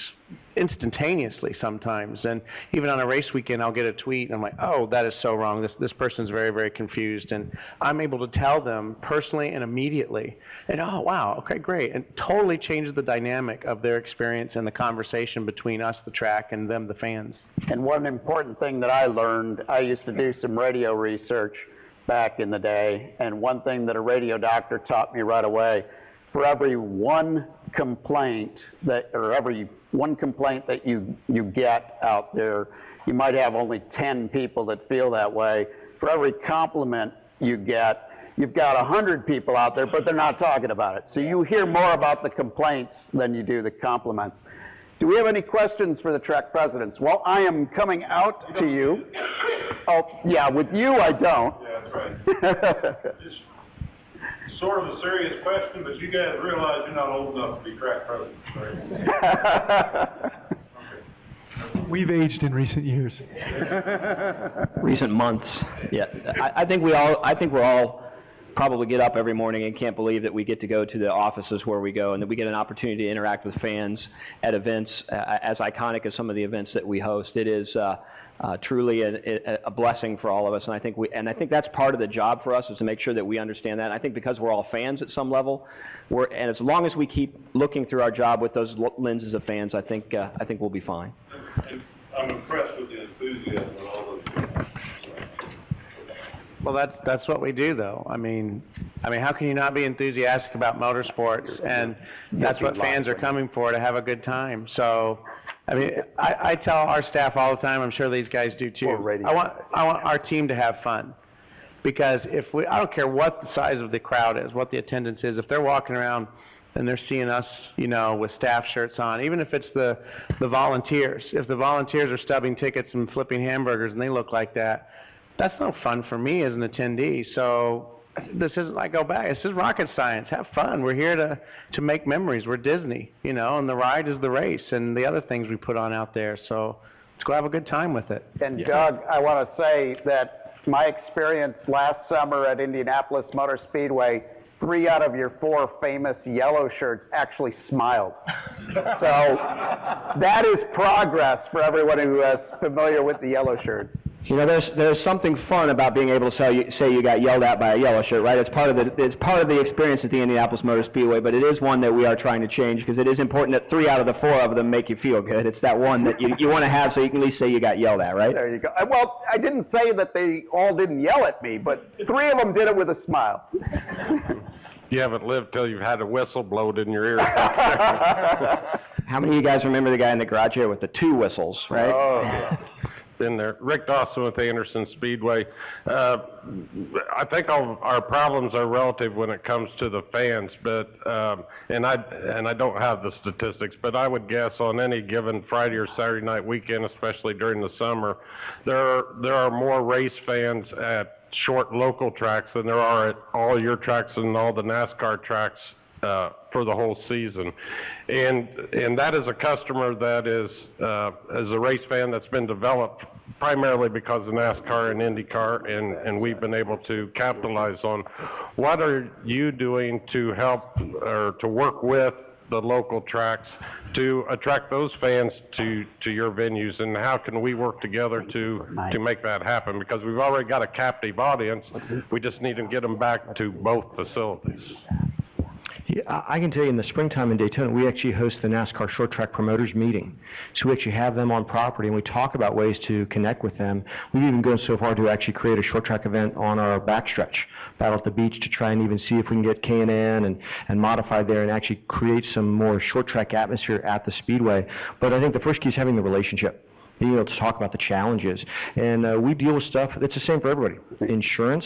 instantaneously sometimes. And even on a race weekend, I'll get a tweet and I'm like, oh, that is so wrong. This person's very, very confused. And I'm able to tell them personally and immediately, and oh, wow, okay, great. And totally changes the dynamic of their experience and the conversation between us, the track, and them, the fans. And one important thing that I learned, I used to do some radio research back in the day, and one thing that a radio doctor taught me right away, for every one complaint that you get out there, you might have only 10 people that feel that way. For every compliment you get, you've got 100 people out there, but they're not talking about it. So you hear more about the complaints than you do the compliments. Do we have any questions for the track presidents? Well, I am coming out to you. Oh, yeah, with you I don't. Yeah, that's right. Just sort of a serious question, but you guys realize you're not old enough to be track presidents, right? We've aged in recent years. Recent months. Yeah, I think we're all probably get up every morning and can't believe that we get to go to the offices where we go and that we get an opportunity to interact with fans at events as iconic as some of the events that we host. It is truly a blessing for all of us, and I think that's part of the job for us, is to make sure that we understand that. And I think because we're all fans at some level, and as long as we keep looking through our job with those lenses of fans, I think we'll be fine. I'm impressed with the enthusiasm of all those people. Well, that's what we do, though. I mean, how can you not be enthusiastic about motorsports? And that's what fans are coming for, to have a good time. So, I tell our staff all the time, I'm sure these guys do too, I want our team to have fun. Because I don't care what the size of the crowd is, what the attendance is, if they're walking around and they're seeing us, with staff shirts on, even if it's the volunteers. If the volunteers are stubbing tickets and flipping hamburgers and they look like that, that's no fun for me as an attendee. So this isn't like go back. This is rocket science. Have fun. We're here to make memories. We're Disney, and the ride is the race and the other things we put on out there. So let's go have a good time with it. And Doug, I want to say that my experience last summer at Indianapolis Motor Speedway, 3 out of your 4 famous yellow shirts actually smiled. So that is progress for everyone who is familiar with the yellow shirt. There's something fun about being able to say you got yelled at by a yellow shirt, right? It's part of the experience at the Indianapolis Motor Speedway, but it is one that we are trying to change, because it is important that 3 out of the 4 of them make you feel good. It's that one that you want to have so you can at least say you got yelled at, right? There you go. Well, I didn't say that they all didn't yell at me, but 3 of them did it with a smile. You haven't lived till you've had a whistle blowed in your ear. How many of you guys remember the guy in the garage here with the 2 whistles, right? Oh, yeah. in there. Rick Dawson with Anderson Speedway. I think all our problems are relative when it comes to the fans, but and I don't have the statistics, but I would guess on any given Friday or Saturday night weekend, especially during the summer, there are more race fans at short local tracks than there are at all your tracks and all the NASCAR tracks for the whole season. And that is a customer that is a race fan that's been developed primarily because of NASCAR and IndyCar, and we've been able to capitalize on. What are you doing to help or to work with the local tracks to attract those fans to your venues, and how can we work together to make that happen? Because we've already got a captive audience, we just need to get them back to both facilities. Yeah, I can tell you in the springtime in Daytona, we actually host the NASCAR Short Track Promoters Meeting. So we actually have them on property, and we talk about ways to connect with them. We've even gone so far to actually create a short track event on our backstretch, Battle at the Beach, to try and even see if we can get K&N and modify there and actually create some more short track atmosphere at the Speedway. But I think the first key is having the relationship, being able to talk about the challenges. And we deal with stuff that's the same for everybody. Insurance,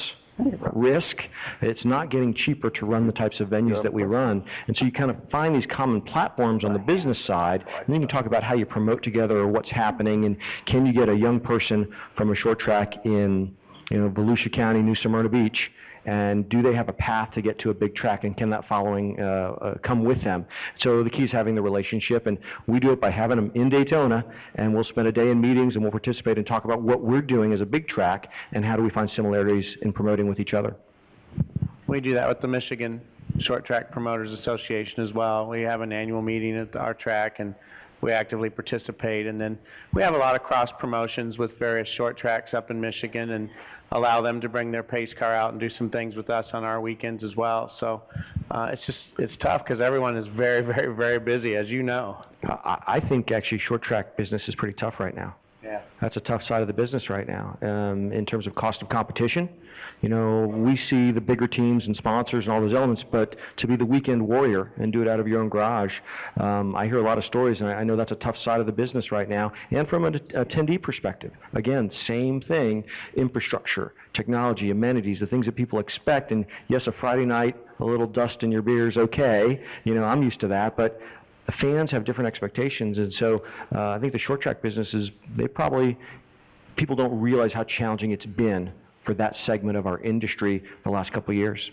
risk. It's not getting cheaper to run the types of venues that we run. And so you kind of find these common platforms on the business side, and then you can talk about how you promote together or what's happening, and can you get a young person from a short track in Volusia County, New Smyrna Beach, and do they have a path to get to a big track, and can that following come with them? So the key is having the relationship, and we do it by having them in Daytona, and we'll spend a day in meetings, and we'll participate and talk about what we're doing as a big track, and how do we find similarities in promoting with each other. We do that with the Michigan Short Track Promoters Association as well. We have an annual meeting at our track, and we actively participate, and then we have a lot of cross promotions with various short tracks up in Michigan, and allow them to bring their pace car out and do some things with us on our weekends as well. So it's tough because everyone is very, very, very busy, as you know. I think actually short track business is pretty tough right now. Yeah. That's a tough side of the business right now. In terms of cost of competition, we see the bigger teams and sponsors and all those elements, but to be the weekend warrior and do it out of your own garage, I hear a lot of stories, and I know that's a tough side of the business right now. And from an attendee perspective, again, same thing, infrastructure, technology, amenities, the things that people expect. And yes, a Friday night, a little dust in your beer is okay. I'm used to that, but the fans have different expectations, and so I think the short track businesses, people don't realize how challenging it's been for that segment of our industry the last couple of years.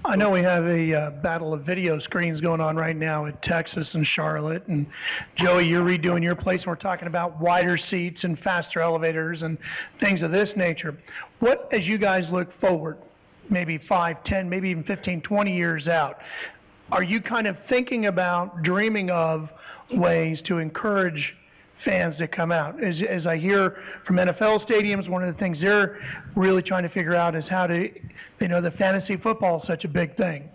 I know we have a battle of video screens going on right now at Texas and Charlotte, and Joey, you're redoing your place, and we're talking about wider seats and faster elevators and things of this nature. What, as you guys look forward, maybe 5, 10, maybe even 15, 20 years out, are you kind of thinking about, dreaming of ways to encourage fans to come out? As I hear from NFL stadiums, one of the things they're really trying to figure out is how to, the fantasy football is such a big thing.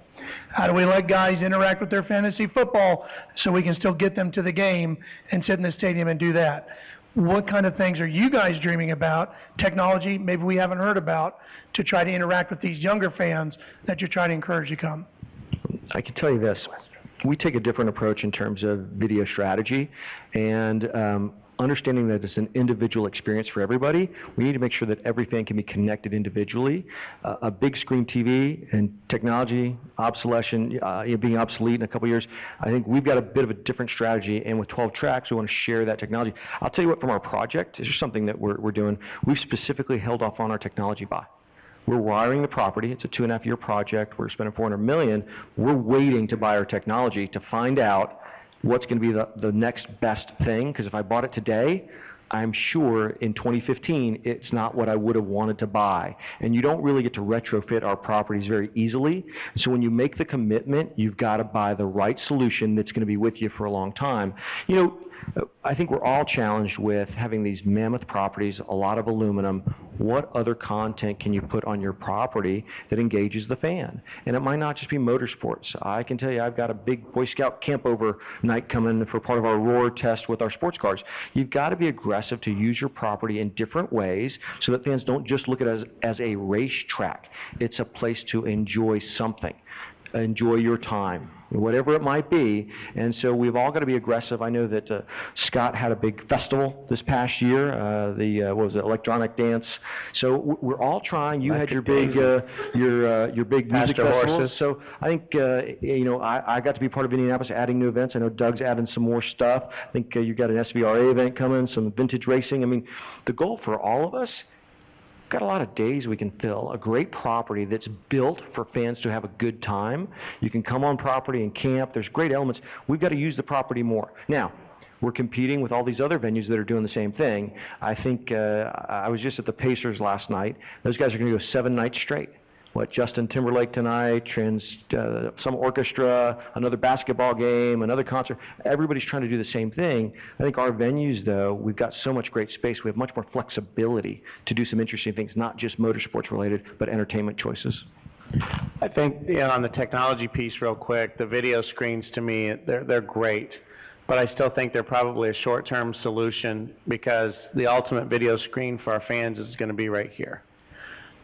How do we let guys interact with their fantasy football so we can still get them to the game and sit in the stadium and do that? What kind of things are you guys dreaming about, technology maybe we haven't heard about, to try to interact with these younger fans that you're trying to encourage to come? I can tell you this. We take a different approach in terms of video strategy, and understanding that it's an individual experience for everybody. We need to make sure that every fan can be connected individually. A big screen TV and technology obsolescence, being obsolete in a couple of years, I think we've got a bit of a different strategy, and with 12 tracks, we want to share that technology. I'll tell you what, from our project, this is something that we're doing. We've specifically held off on our technology buy. We're wiring the property. It's a 2.5-year project. We're spending $400 million. We're waiting to buy our technology to find out what's going to be the next best thing, because if I bought it today, I'm sure in 2015 it's not what I would have wanted to buy. And you don't really get to retrofit our properties very easily. So when you make the commitment, you've got to buy the right solution that's going to be with you for a long time. I think we're all challenged with having these mammoth properties, a lot of aluminum. What other content can you put on your property that engages the fan? And it might not just be motorsports. I can tell you, I've got a big Boy Scout camp over night coming for part of our roar test with our sports cars. You've got to be aggressive to use your property in different ways so that fans don't just look at it as a racetrack. It's a place to enjoy something. enjoy your time, whatever it might be. And so we've all got to be aggressive. I know that Scott had a big festival this past year, what was it, electronic dance. So we're all trying. You had your big music festival. So I think I got to be part of Indianapolis, adding new events. I know Doug's adding some more stuff. I think you got an SVRA event coming, some vintage racing. I mean, the goal for all of us, got a lot of days we can fill, a great property that's built for fans to have a good time. You can come on property and camp. There's great elements. We've got to use the property more. Now, we're competing with all these other venues that are doing the same thing. I think I was just at the Pacers last night. Those guys are going to go 7 nights straight. Justin Timberlake tonight, some orchestra, another basketball game, another concert. Everybody's trying to do the same thing. I think our venues, though, we've got so much great space. We have much more flexibility to do some interesting things, not just motorsports related, but entertainment choices. I think, on the technology piece real quick, the video screens to me, they're great. But I still think they're probably a short-term solution because the ultimate video screen for our fans is going to be right here.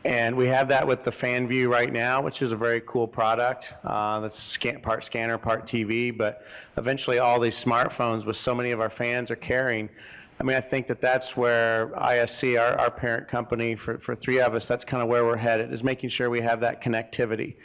And we have that with the Fan View right now, which is a very cool product. That's part scanner, part TV, but eventually all these smartphones with so many of our fans are carrying. I mean, I think that's where ISC, our parent company, for 3 of us, that's kind of where we're headed, is making sure we have that connectivity,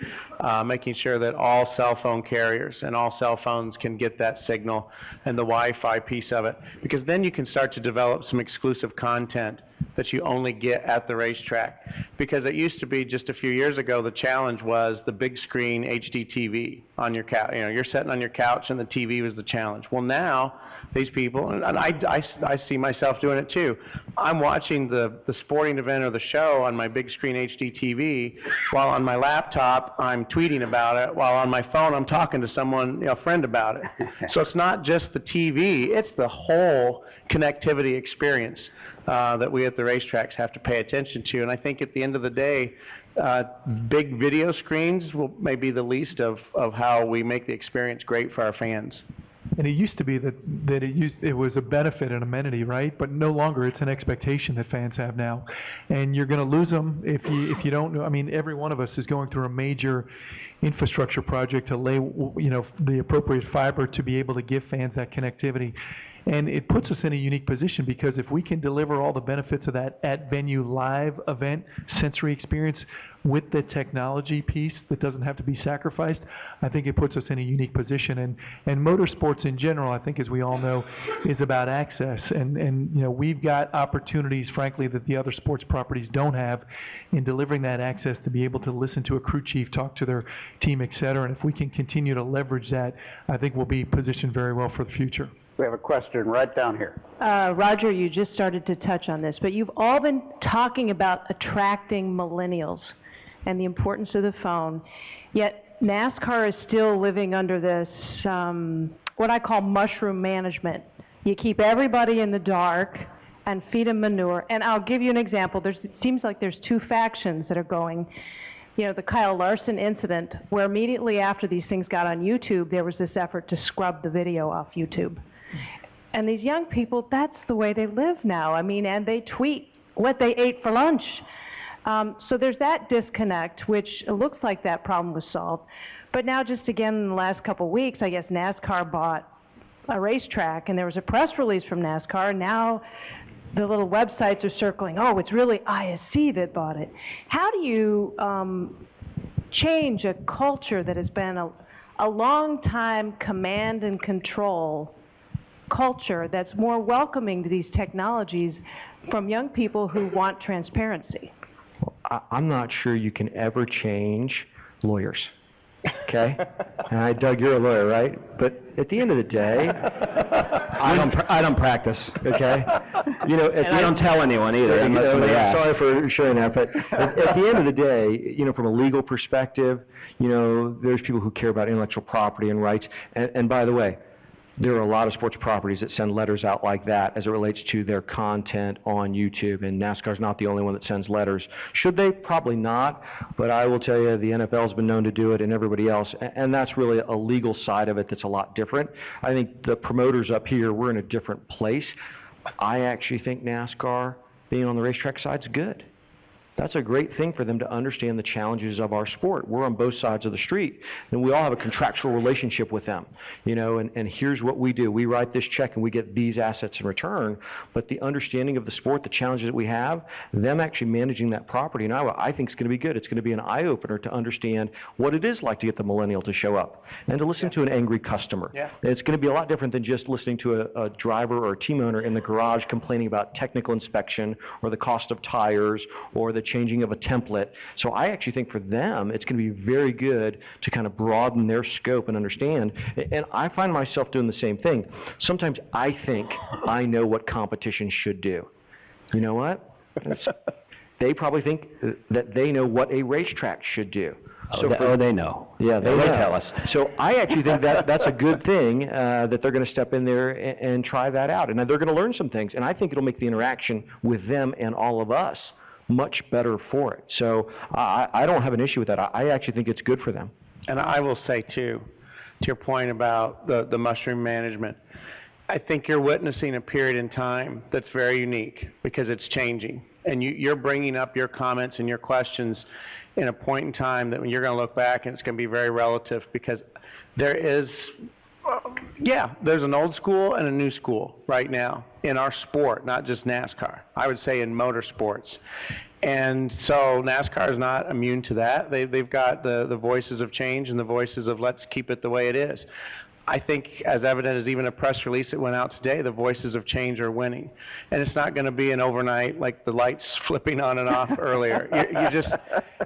making sure that all cell phone carriers and all cell phones can get that signal and the Wi-Fi piece of it, because then you can start to develop some exclusive content that you only get at the racetrack. Because it used to be just a few years ago, the challenge was the big screen HD TV on your couch. You're sitting on your couch and the TV was the challenge. Well, now these people, and I see myself doing it too. I'm watching the sporting event or the show on my big screen HD TV, while on my laptop I'm tweeting about it, while on my phone I'm talking to someone, a friend about it. So it's not just the TV, it's the whole connectivity experience that we at the racetracks have to pay attention to. And I think at the end of the day, big video screens may be the least of how we make the experience great for our fans. And it used to be that it was a benefit and amenity, right? But no longer. It's an expectation that fans have now, and you're going to lose them if you don't know. I mean, every one of us is going through a major infrastructure project to lay the appropriate fiber to be able to give fans that connectivity. And it puts us in a unique position because if we can deliver all the benefits of that at-venue live event sensory experience with the technology piece that doesn't have to be sacrificed, I think it puts us in a unique position. And motorsports in general, I think, as we all know, is about access. And we've got opportunities, frankly, that the other sports properties don't have in delivering that access to be able to listen to a crew chief talk to their team, et cetera. And if we can continue to leverage that, I think we'll be positioned very well for the future. We have a question right down here. Roger, you just started to touch on this, but you've all been talking about attracting millennials and the importance of the phone, yet NASCAR is still living under this, what I call mushroom management. You keep everybody in the dark and feed them manure. And I'll give you an example. It seems like there's 2 factions that are going. The Kyle Larson incident, where immediately after these things got on YouTube, there was this effort to scrub the video off YouTube. And these young people, that's the way they live now. I mean, and they tweet what they ate for lunch. So there's that disconnect, which it looks like that problem was solved. But now just again in the last couple of weeks, I guess NASCAR bought a racetrack, and there was a press release from NASCAR, and now the little websites are circling, oh, it's really ISC that bought it. How do you change a culture that has been a long time command and control culture that's more welcoming to these technologies from young people who want transparency? I'm not sure you can ever change lawyers, okay? And Doug, you're a lawyer, right? But at the end of the day, I don't practice. okay? I don't tell anyone either. Unless somebody asks. Sorry for sharing that, but at the end of the day, from a legal perspective, there's people who care about intellectual property and rights. And by the way, there are a lot of sports properties that send letters out like that as it relates to their content on YouTube, and NASCAR's not the only one that sends letters. Should they? Probably not, but I will tell you the NFL's been known to do it and everybody else, and that's really a legal side of it that's a lot different. I think the promoters up here, we're in a different place. I actually think NASCAR being on the racetrack side is good. That's a great thing for them to understand the challenges of our sport. We're on both sides of the street, and we all have a contractual relationship with them, and here's what we do. We write this check and we get these assets in return, but the understanding of the sport, the challenges that we have, them actually managing that property in Iowa, I think is going to be good. It's going to be an eye-opener to understand what it is like to get the millennial to show up and to listen to an angry customer. Yeah. It's going to be a lot different than just listening to a driver or a team owner in the garage complaining about technical inspection or the cost of tires or the changing of a template. So I actually think for them, it's going to be very good to kind of broaden their scope and understand. And I find myself doing the same thing. Sometimes I think I know what competition should do. You know what? They probably think that they know what a racetrack should do. They know. Yeah, they They know. tell us. So I actually think that's a good thing, that they're going to step in there and try that out. And they're going to learn some things. And I think it'll make the interaction with them and all of us much better for it. So I don't have an issue with that. I actually think it's good for them. And I will say, too, to your point about the mushroom management, I think you're witnessing a period in time that's very unique because it's changing. And you're bringing up your comments and your questions in a point in time that when you're going to look back and it's going to be very relative because there is, there's an old school and a new school right now in our sport, not just NASCAR. I would say in motorsports. And so NASCAR is not immune to that. They've got the voices of change and the voices of let's keep it the way it is. I think, as evident as even a press release that went out today, the voices of change are winning. And it's not going to be an overnight, like the lights flipping on and off earlier.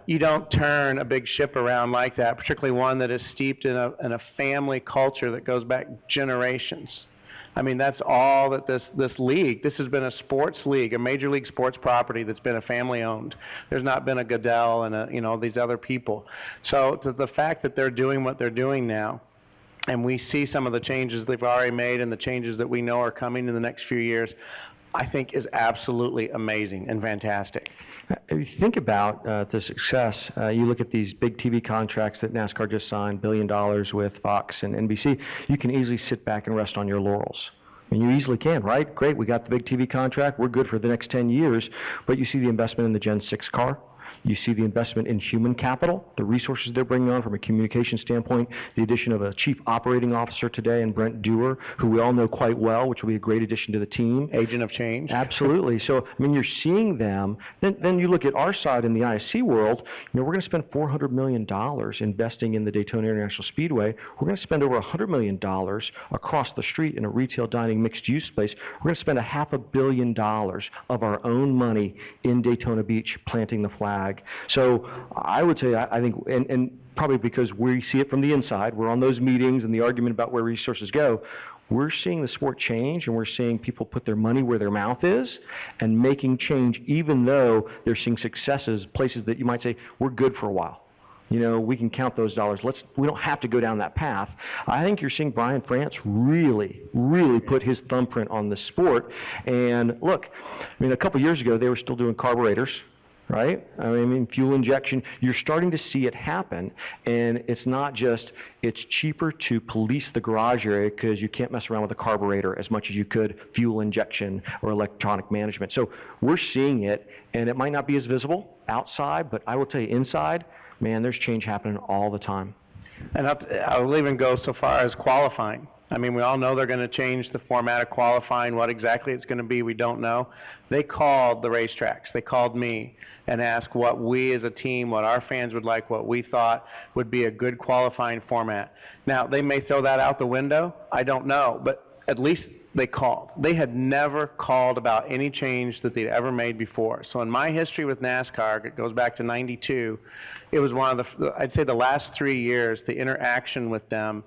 You don't turn a big ship around like that, particularly one that is steeped in a family culture that goes back generations. I mean, that's all that this league, this has been a sports league, a major league sports property that's been a family owned. There's not been a Goodell and these other people. So the fact that they're doing what they're doing now, and we see some of the changes they've already made and the changes that we know are coming in the next few years, I think is absolutely amazing and fantastic. If you think about the success, you look at these big TV contracts that NASCAR just signed, $1 billion with Fox and NBC, you can easily sit back and rest on your laurels. I mean, you easily can, right? Great, we got the big TV contract, we're good for the next 10 years, but you see the investment in the Gen 6 car. You see the investment in human capital, the resources they're bringing on from a communication standpoint, the addition of a chief operating officer today in Brent Dewar, who we all know quite well, which will be a great addition to the team. Agent of change. Absolutely. So, I mean, you're seeing them. Then you look at our side in the ISC world, we're going to spend $400 million investing in the Daytona International Speedway. We're going to spend over $100 million across the street in a retail dining mixed-use space. We're going to spend $500 million of our own money in Daytona Beach planting the flag. So I would say, I think, and probably because we see it from the inside, we're on those meetings and the argument about where resources go, we're seeing the sport change and we're seeing people put their money where their mouth is and making change even though they're seeing successes, places that you might say, we're good for a while. We can count those dollars. We don't have to go down that path. I think you're seeing Brian France really, really put his thumbprint on the sport. And look, I mean, a couple years ago, they were still doing carburetors, right? I mean, fuel injection. You're starting to see it happen, and it's not just, it's cheaper to police the garage area because you can't mess around with a carburetor as much as you could fuel injection or electronic management. So we're seeing it, and it might not be as visible outside, but I will tell you inside, man, there's change happening all the time. And I'll even go so far as qualifying. I mean, we all know they're going to change the format of qualifying. What exactly it's going to be, we don't know. They called the racetracks. They called me and asked what we as a team, what our fans would like, what we thought would be a good qualifying format. Now, they may throw that out the window. I don't know. But at least they called. They had never called about any change that they'd ever made before. So in my history with NASCAR, it goes back to '92, it was one of I'd say the last 3 years, the interaction with them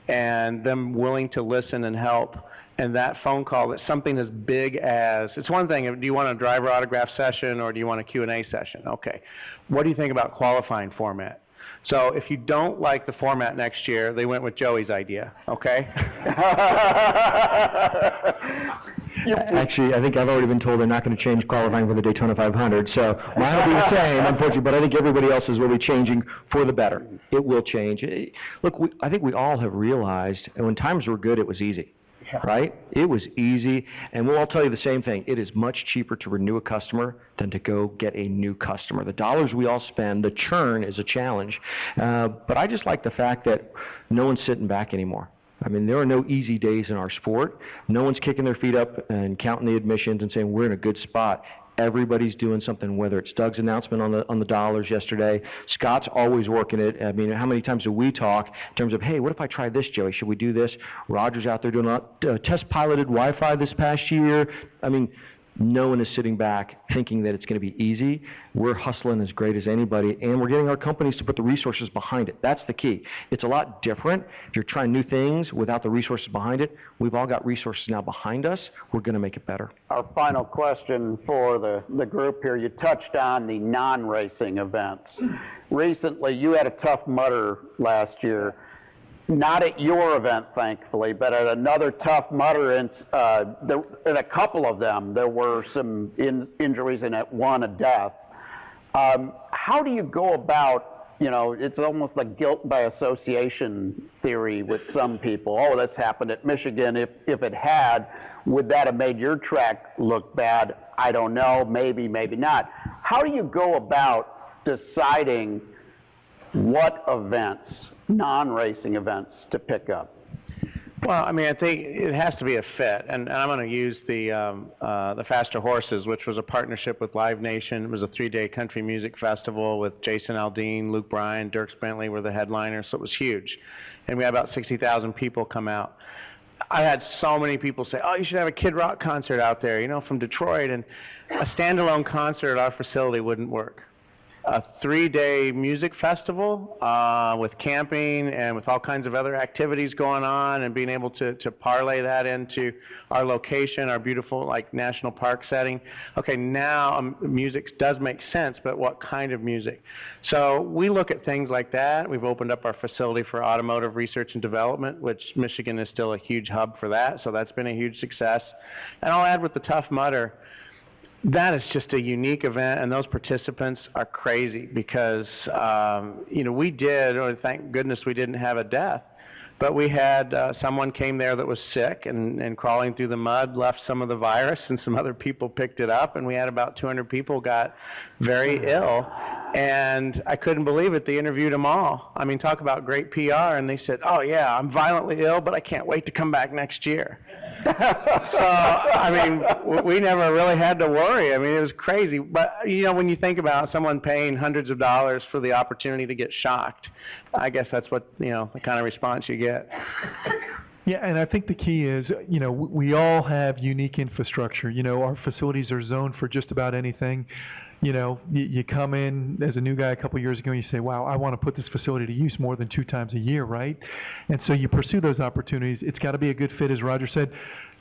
and them willing to listen and help. And that phone call, that's something as big as, it's one thing, do you want a driver autograph session or do you want a Q&A session? Okay. What do you think about qualifying format? So if you don't like the format next year, they went with Joey's idea, okay? Actually, I think I've already been told they're not going to change qualifying for the Daytona 500, so mine will be the same, unfortunately, but I think everybody else's will be changing for the better. It will change. Look, I think we all have realized, and when times were good, it was easy. right? It was easy, and we'll all tell you the same thing. It is much cheaper to renew a customer than to go get a new customer. The dollars we all spend, the churn is a challenge. But I just like the fact that no one's sitting back anymore. I mean, there are no easy days in our sport. No one's kicking their feet up and counting the admissions and saying we're in a good spot. Everybody's doing something, whether it's Doug's announcement on the dollars yesterday. Scott's always working it. I mean, how many times do we talk in terms of, hey, what if I try this, Joey? Should we do this? Roger's out there doing test piloted Wi-Fi this past year. I mean, no one is sitting back thinking that it's going to be easy. We're hustling as great as anybody, and we're getting our companies to put the resources behind it. That's the key. It's a lot different if you're trying new things without the resources behind it. We've all got resources now behind us. We're going to make it better. Our final question for the group here. You touched on the non-racing events. Recently, you had a Tough Mudder last year. Not at your event, thankfully, but at another Tough Mudder, in a couple of them, there were some injuries and at one a death. How do you go about, it's almost like guilt by association theory with some people. Oh, that's happened at Michigan. If it had, would that have made your track look bad? I don't know. Maybe, maybe not. How do you go about deciding what events, non-racing events, to pick up? Well, I mean, I think it has to be a fit, and I'm going to use the Faster Horses, which was a partnership with Live Nation. It was a 3-day country music festival with Jason Aldean, Luke Bryan, Dierks Bentley were the headliners, so it was huge. And we had about 60,000 people come out. I had so many people say, oh, you should have a Kid Rock concert out there, from Detroit, and a standalone concert at our facility wouldn't work. A 3-day music festival with camping and with all kinds of other activities going on, and being able to parlay that into our location, our beautiful national park setting. Okay, now music does make sense, but what kind of music? So we look at things like that. We've opened up our facility for automotive research and development, which Michigan is still a huge hub for that, so that's been a huge success. And I'll add with the Tough Mudder, that is just a unique event, and those participants are crazy because, thank goodness we didn't have a death, but we had someone came there that was sick and crawling through the mud, left some of the virus, and some other people picked it up, and we had about 200 people got very ill, and I couldn't believe it. They interviewed them all. I mean, talk about great PR, and they said, oh, yeah, I'm violently ill, but I can't wait to come back next year. So, I mean, we never really had to worry. I mean, it was crazy. But, when you think about someone paying hundreds of dollars for the opportunity to get shocked, I guess that's what, the kind of response you get. Yeah, and I think the key is, we all have unique infrastructure. Our facilities are zoned for just about anything. You come in as a new guy a couple years ago and you say, wow, I want to put this facility to use more than 2 times a year, right? And so you pursue those opportunities. It's got to be a good fit, as Roger said.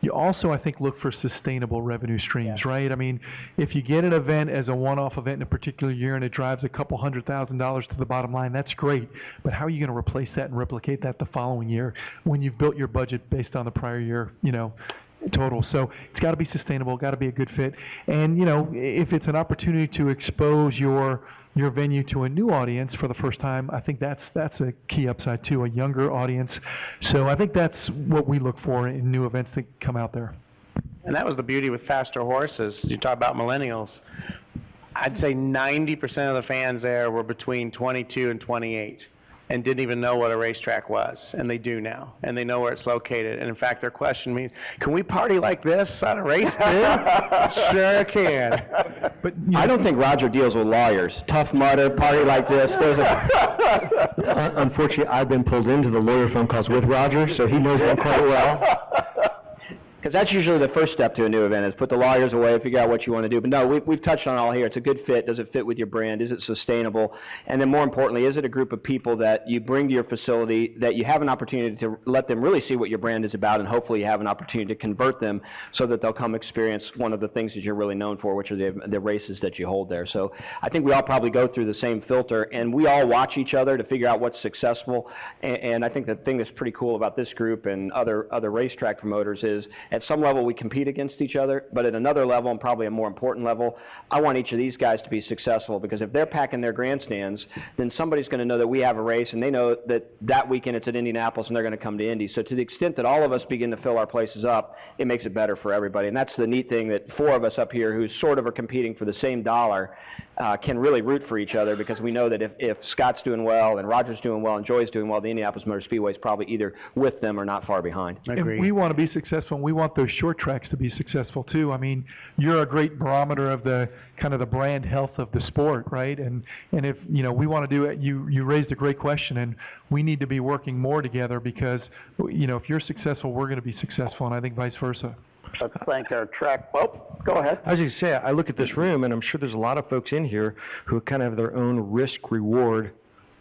You also, I think, look for sustainable revenue streams, right? I mean, if you get an event as a one-off event in a particular year and it drives a couple $100,000 to the bottom line, that's great. But how are you going to replace that and replicate that the following year when you've built your budget based on the prior year, total? So it's got to be sustainable, got to be a good fit. And, if it's an opportunity to expose your venue to a new audience for the first time, I think that's a key upside too, a younger audience. So I think that's what we look for in new events that come out there. And that was the beauty with Faster Horses. You talk about millennials. I'd say 90% of the fans there were between 22 and 28. And didn't even know what a racetrack was, and they do now, and they know where it's located. And in fact, their question means, can we party like this on a race too? Sure can. But I don't think Roger deals with lawyers. Tough Mudder, party like this. Unfortunately, I've been pulled into the lawyer phone calls with Roger, so he knows them quite well. Because that's usually the first step to a new event, is put the lawyers away, figure out what you want to do. But no, we've touched on it all here. It's a good fit. Does it fit with your brand? Is it sustainable? And then more importantly, is it a group of people that you bring to your facility that you have an opportunity to let them really see what your brand is about, and hopefully you have an opportunity to convert them so that they'll come experience one of the things that you're really known for, which are the races that you hold there. So I think we all probably go through the same filter, and we all watch each other to figure out what's successful. And I think the thing that's pretty cool about this group and other racetrack promoters is at some level we compete against each other, but at another level, and probably a more important level, I want each of these guys to be successful, because if they're packing their grandstands, then somebody's going to know that we have a race, and they know that that weekend it's at Indianapolis and they're going to come to Indy. So to the extent that all of us begin to fill our places up, it makes it better for everybody. And that's the neat thing, that four of us up here who sort of are competing for the same dollar can really root for each other, because we know that if Scott's doing well and Roger's doing well and Joy's doing well, the Indianapolis Motor Speedway is probably either with them or not far behind. And we want to be successful, and we want those short tracks to be successful too. I mean, you're a great barometer of the kind of the brand health of the sport, right? And if, you know, we want to do it, you raised a great question, and we need to be working more together, because, you know, if you're successful, we're going to be successful, and I think vice versa. Let's thank our track. Oh, go ahead. I was going to say, I look at this room, and I'm sure there's a lot of folks in here who kind of have their own risk-reward,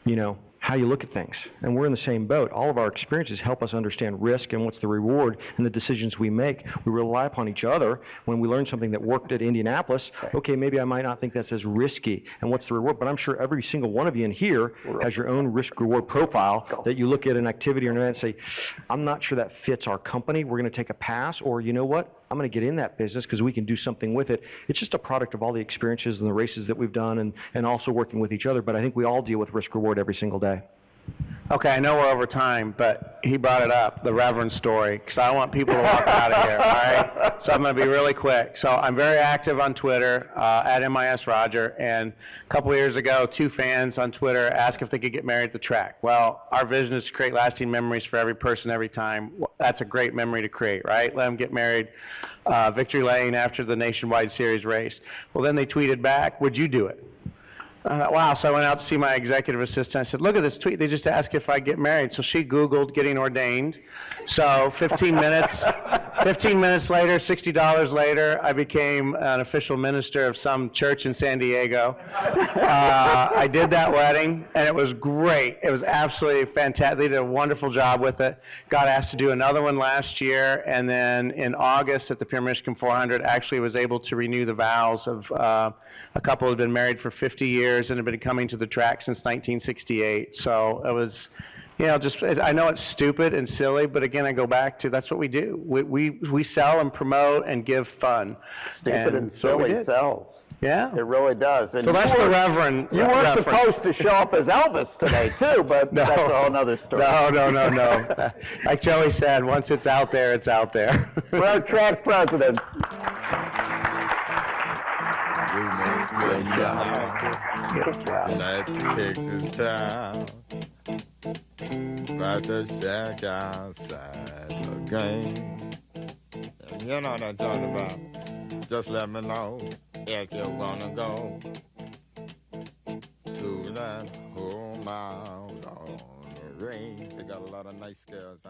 you know, how you look at things. And we're in the same boat. All of our experiences help us understand risk and what's the reward in the decisions we make. We rely upon each other. When we learn something that worked at Indianapolis, okay, maybe I might not think that's as risky, and what's the reward? But I'm sure every single one of you in here has your own risk-reward profile that you look at an activity or an event and say, I'm not sure that fits our company. We're going to take a pass, or you know what? I'm going to get in that business because we can do something with it. It's just a product of all the experiences and the races that we've done, and also working with each other. But I think we all deal with risk-reward every single day. Okay, I know we're over time, but he brought it up, the Reverend story, because I want people to walk out of here, all right? So I'm going to be really quick. So I'm very active on Twitter, at MIS Roger, and a couple of years ago, two fans on Twitter asked if they could get married at the track. Well, our vision is to create lasting memories for every person every time. That's a great memory to create, right? Let them get married Victory Lane after the Nationwide Series race. Well, then they tweeted back, would you do it? Wow, so I went out to see my executive assistant. I said, look at this tweet. They just asked if I'd get married. So she Googled getting ordained. So 15 minutes later, $60 later, I became an official minister of some church in San Diego. I did that wedding, and it was great. It was absolutely fantastic. They did a wonderful job with it. Got asked to do another one last year, and then in August at the Pure Michigan 400, actually was able to renew the vows of a couple who had been married for 50 years and had been coming to the track since 1968. So it was, you know, just, I know it's stupid and silly, but again, I go back to that's what we do. We sell and promote and give fun. Stupid and silly sells. Yeah. It really does. And So that's the Reverend. You weren't supposed to show up as Elvis today, too, but No. that's a whole other story. No. Like Joey said, once it's out there, it's out there. We're our track president. We must win now. That Texas town. About to shack outside the game. And you know what I'm talking about. Just let me know if you wanna go to that whole mile on the range. They got a lot of nice girls.